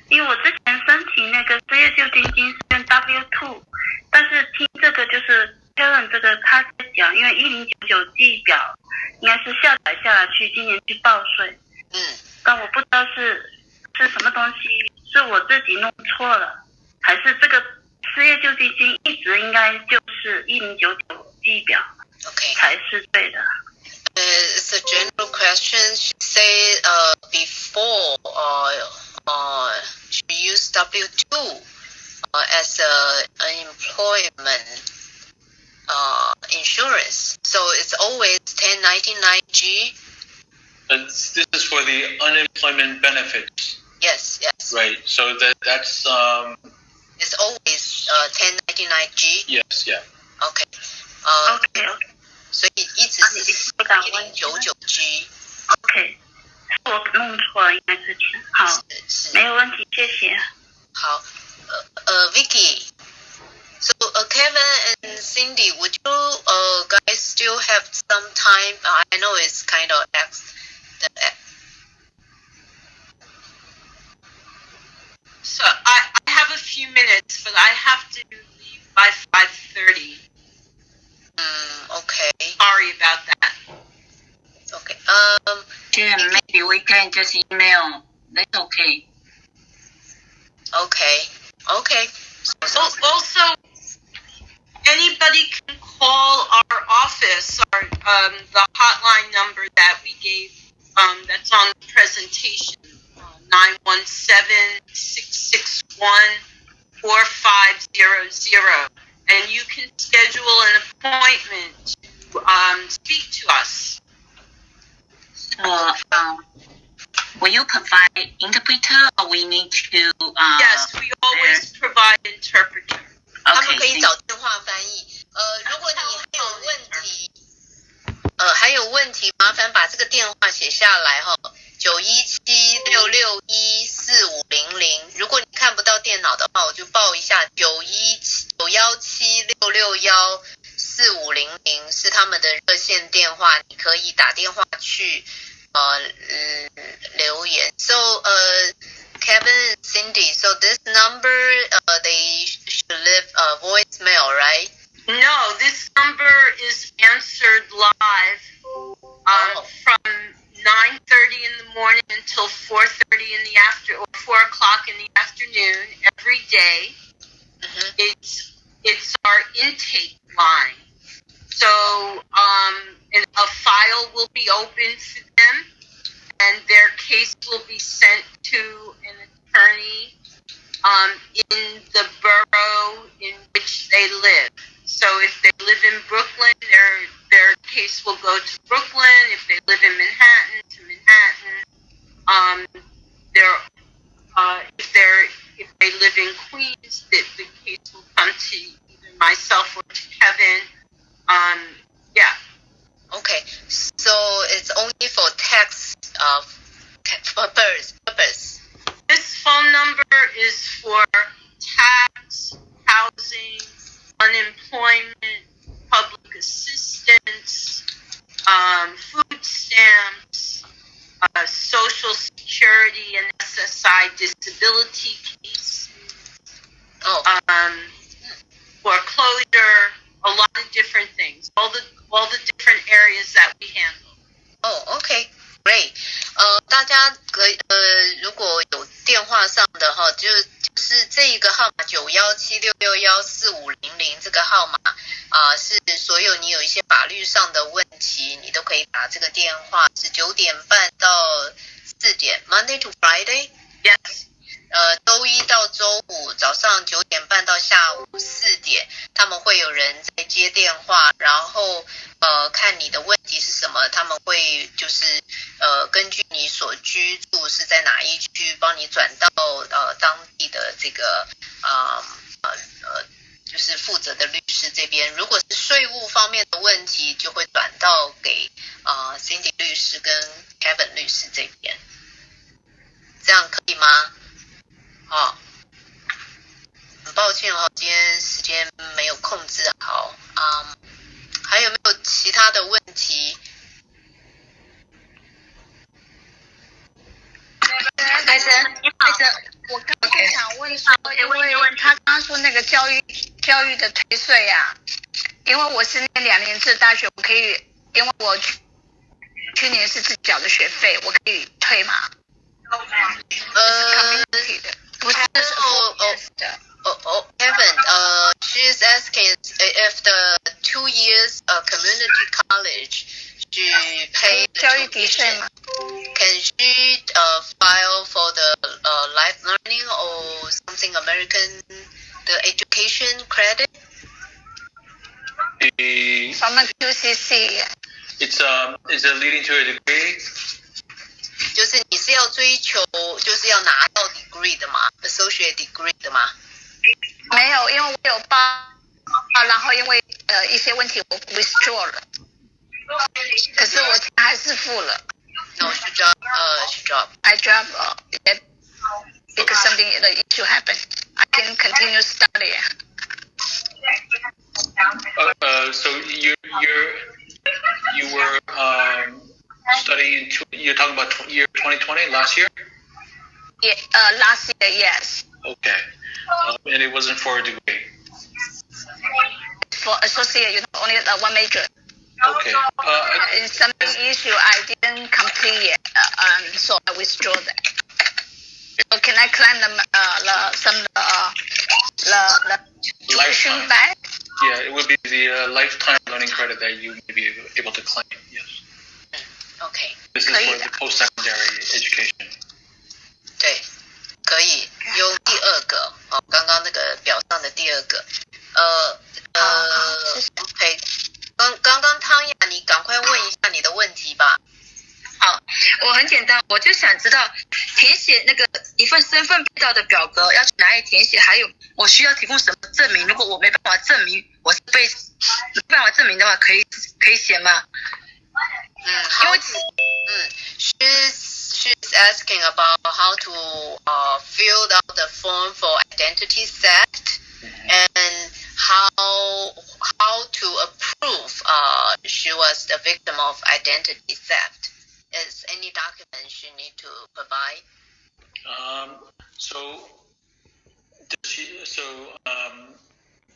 因为我之前申请那个失业救济金是用 W2， 但是听这个就是Karen这个他在讲，因为1099季表应该是下载下来去今年去报税。但我不知道是什么东西，是我自己弄错了，还是这个失业救济金一直应该就是1099季表才是对的。It's a general question. She said before she used W2 as unemployment insurance. So it's always 1099G. This is for the unemployment benefits. Yes. Right. So that's it's always 1099G. Yes. Yeah. Okay. Okay. 所以一直是1099G。OK， 我弄错了，应该之前。好，没有问题，谢谢。好，Vicky。So Kevin and Cindy, would you guys still have some time? I know it's kind of So I have a few minutes, but I have to leave by 5:30. Okay. Sorry about that. Okay. Yeah, maybe we can just email. That's okay. Okay. Also, anybody can call our office, the hotline number that we gave, that's on the presentation, 917-661-4500. And you can schedule an appointment to speak to us. So, will you provide interpreter, or we need to? Yes, we always provide interpreter. 他们可以找电话翻译。如果你还有问题，麻烦把这个电话写下来哈，917-661-4500。如果你看不到电脑的话，我就报一下917-661-4500是他们的热线电话，你可以打电话去留言。So Kevin and Cindy, so this number they should leave a voicemail, right? No, this number is answered live from 9:30 in the morning until 4:30 in the or 4 o'clock in the afternoon every day. It's our intake line. So a file will be opened for them, and their case will be sent to an attorney in the borough in which they live. So if they live in Brooklyn, their case will go to Brooklyn. If they live in Manhattan, to Manhattan. If they live in Queens, the case will come to either myself or to Kevin. Yeah. Okay. So it's only for tax purpose. This phone number is for tax, housing, unemployment, public assistance, food stamps, Social Security and SSI disability cases, foreclosure, a lot of different things, all the different areas that we handle. Oh, okay, great. 大家如果有电话上的哈，就是这一个号码917-661-4500这个号码是所有你有一些法律上的问题，你都可以打这个电话，是9点半到4点 ，Monday to Friday. Yes. 周一到周五早上9点半到下午4点，他们会有人在接电话，然后看你的问题是什么，他们会就是根据你所居住是在哪一区，帮你转到当地的这个就是负责的律师这边。如果是税务方面的问题，就会转到给Cindy 律师跟 Kevin 律师这边，这样可以吗？很抱歉今天时间没有控制好。还有没有其他的问题？艾珍，我刚刚想问说，因为他刚刚说那个教育的退税啊，因为我是念2年制大学，我可以，因为我去年是自己缴的学费，我可以退吗？community 的，不是的。Kevin, she's asking if the 2 years community college she paid the tuition, can she file for the life learning or something American, the education credit? From a QCC. Is it leading to a degree? 就是你是要追求，就是要拿到 degree 的吗 ？associate degree 的吗？没有，因为我有报然后因为一些问题我 withdraw 了，可是我钱还是付了。No, she dropped. I dropped because something the issue happened. I can continue studying. So you were studying. You're talking about year 2020, last year? Yeah, last year, yes. Okay. And it wasn't for a degree? For associate, only one major. Okay. In some issue I didn't complete yet, so I withdraw that. So can I claim the tuition back? Yeah, it would be the lifetime learning credit that you may be able to claim. Yes. Okay. This is for the post-secondary education. 对，可以用第二个刚刚那个表上的第二个。OK， 刚刚汤雅，你赶快问一下你的问题吧。好，我很简单，我就想知道填写那个一份身份配套的表格要去哪里填写，还有我需要提供什么证明？如果我没办法证明我是没办法证明的话，可以写吗？She's asking about how to fill out the form for identity theft and how to approve she was the victim of identity theft. Is any document she need to provide?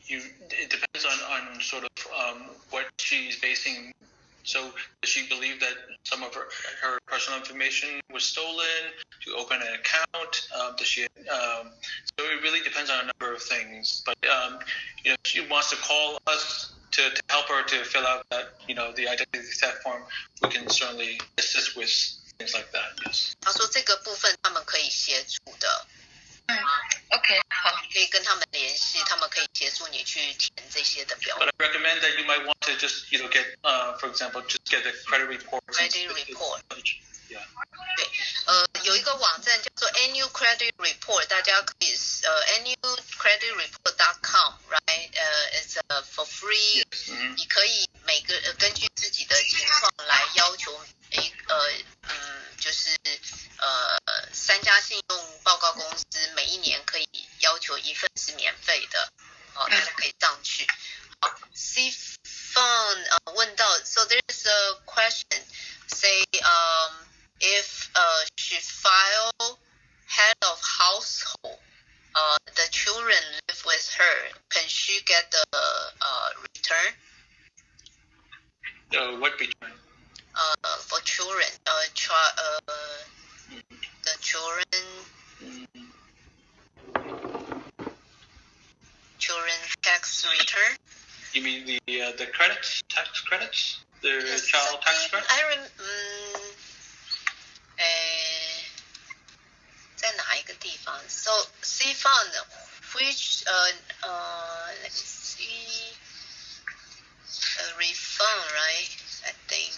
It depends on sort of what she's basing. So does she believe that some of her personal information was stolen to open an account? Does she? So it really depends on a number of things. But if she wants to call us to help her to fill out that the identity theft form, we can certainly assist with things like that. Yes. 他说这个部分他们可以协助的。OK， 好，可以跟他们联系，他们可以协助你去填这些的表。But I recommend that you might want to just get, for example, just get the credit report. Credit report. Yeah. 对，有一个网站叫做 Annual Credit Report， 大家可以annualcreditreport.com， right？ It's for free。你可以根据自己的情况来要求就是3家信用报告公司每一年可以要求1份是免费的，大家可以上去。好 ，Stephen 问到 ，So there's a question, say if she file head of household, the children live with her, can she get the return? What return? For children, the children tax return. You mean the credits, tax credits, the child tax credits? 在哪一个地方 ？So C fund, which let me see, refund, right? I think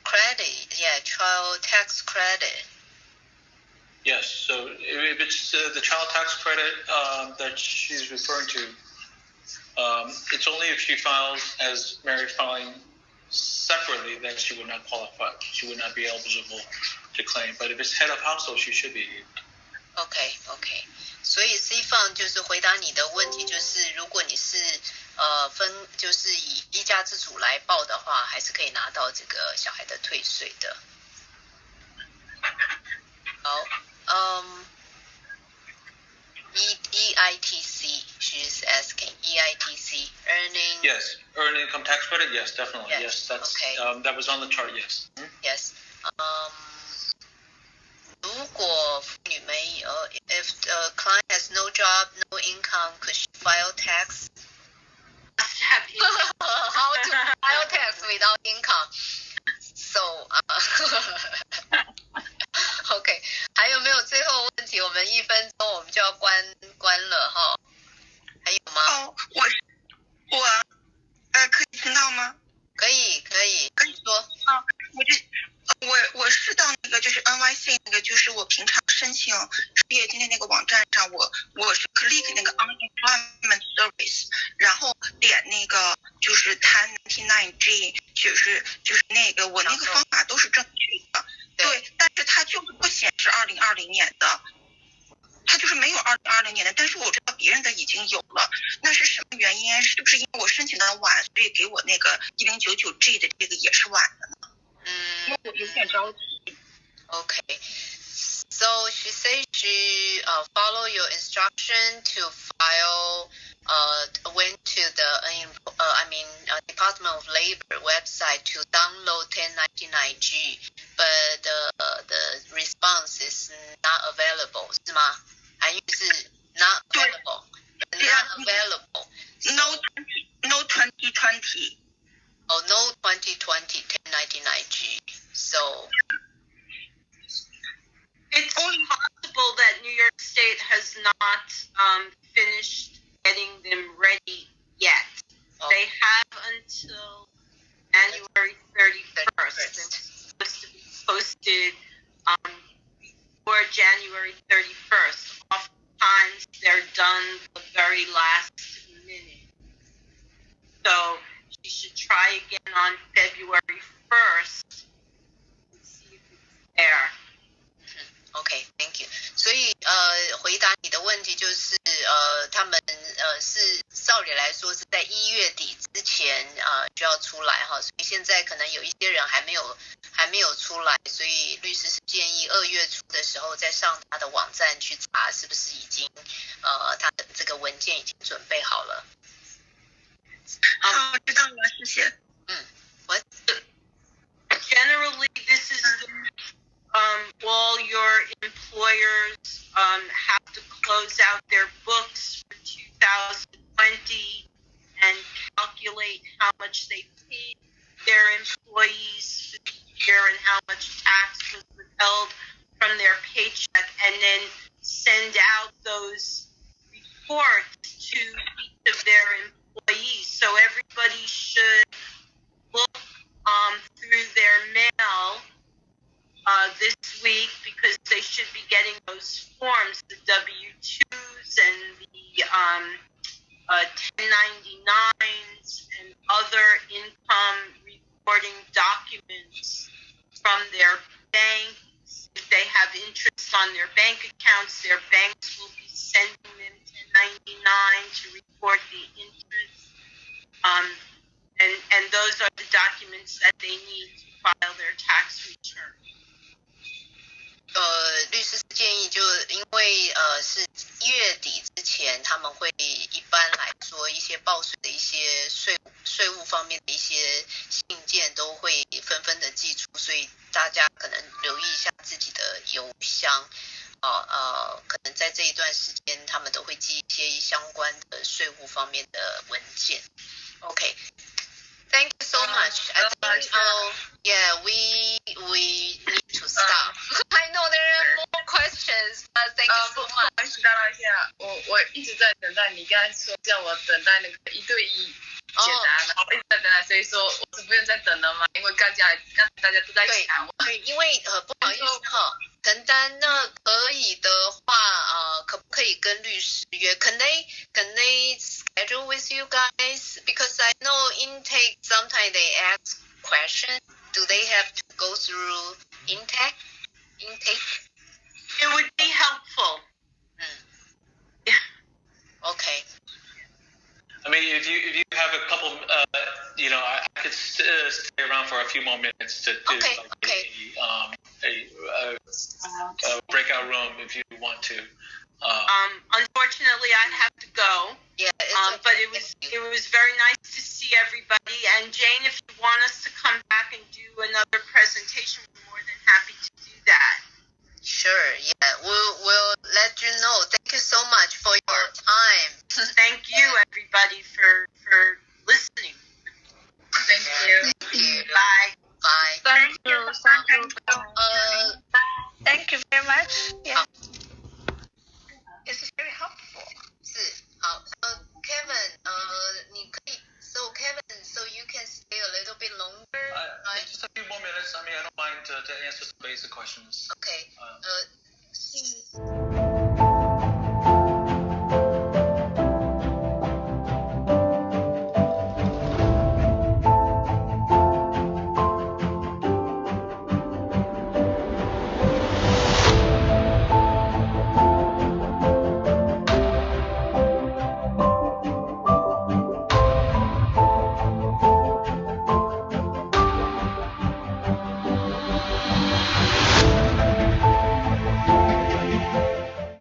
credit, yeah, child tax credit. Yes, so if it's the child tax credit that she's referring to, it's only if she files as married filing separately that she would not qualify. She would not be eligible to claim. But if it's head of household, she should be. OK， 所以 C fund 就是回答你的问题，就是如果你是就是以一家之主来报的话，还是可以拿到这个小孩的退税的。好。EITC, she's asking. EITC, earning. Yes, earned income tax credit. Yes, definitely. Yes, that's okay. That was on the chart. Yes. Yes. 如果妇女没有 if the client has no job, no income, could she file tax? How to file tax without income? So, OK， 还有没有最后问题？我们1分钟我们就要关了哈。还有吗？哦，我可以听到吗？可以，你说。我是到那个就是 NYC 那个就是我平常申请失业金的那个网站上，我是 click 那个 unemployment service， 然后点那个就是 1099G， 就是那个我那个方法都是正确的，对，但是它就是不显示2020年的，它就是没有2020年的，但是我知道别人的已经有了，那是什么原因？是不是因为我申请的晚，所以给我那个1099G 的这个也是晚的呢？因为我有点着急。Okay, so she says she follow your instruction to file. Went to the Department of Labor website to download 1099G, but the response is not available. 是吗？韩语是 not available. Not available. No 2020. Oh, no 2020 1099G. So. It's possible that New York State has not finished getting them ready yet. Oh. They have until January 31st. It's supposed to be posted before January 31st. Oftentimes they're done the very last minute. So she should try again on February 1st and see if it's there. OK, thank you. 所以回答你的问题就是他们是照理来说是在1月底之前就要出来哈，所以现在可能有一些人还没有出来，所以律师是建议2月初的时候再上他的网站去查是不是已经他的这个文件已经准备好了。好，知道了，谢谢。What? Generally, this is all your employers have to close out their books for 2020 and calculate how much they paid their employees for the year and how much tax was withheld from their paycheck, and then send out those reports to each of their employees. So everybody should look through their mail this week, because they should be getting those forms, the W-2s and the 1099s and other income reporting documents from their banks. If they have interest on their bank accounts, their banks will be sending them 1099 to report the interest. And those are the documents that they need to file their tax return. 律师建议就因为是1月底之前他们会一般来说一些报税的一些税务方面的一些信件都会纷纷的寄出，所以大家可能留意一下自己的邮箱可能在这一段时间他们都会寄一些相关的税务方面的文件。Okay. Thank you so much. I think we need to stop. I know there are more questions, but thank you so much. 不好意思打扰一下，我一直在等待你刚才说叫我等待那个1对1解答，然后一直在等待，所以说我是不用再等了嘛，因为刚才大家都在抢。对，因为不好意思哈，陈丹，那可以的话可不可以跟律师约 ？Can they schedule with you guys? Because I know intake sometimes they ask questions. Do they have to go through intake? It would be helpful. Yeah. Okay. I mean, if you have a couple, I could stay around for a few more minutes to do a breakout room if you want to. Unfortunately, I have to go. Yeah. But it was very nice to see everybody. And Jane, if you want us to come back and do another presentation, we're more than happy to do that. Sure. Yeah. We'll let you know. Thank you so much for your time. Thank you, everybody, for listening. Thank you. Bye. Bye. Thank you. Thank you very much. Yeah. It's very helpful. 是好，Kevin， 你可以 ，so Kevin, so you can stay a little bit longer, right? Just a few more minutes. I mean, I don't mind to answer some basic questions. Okay.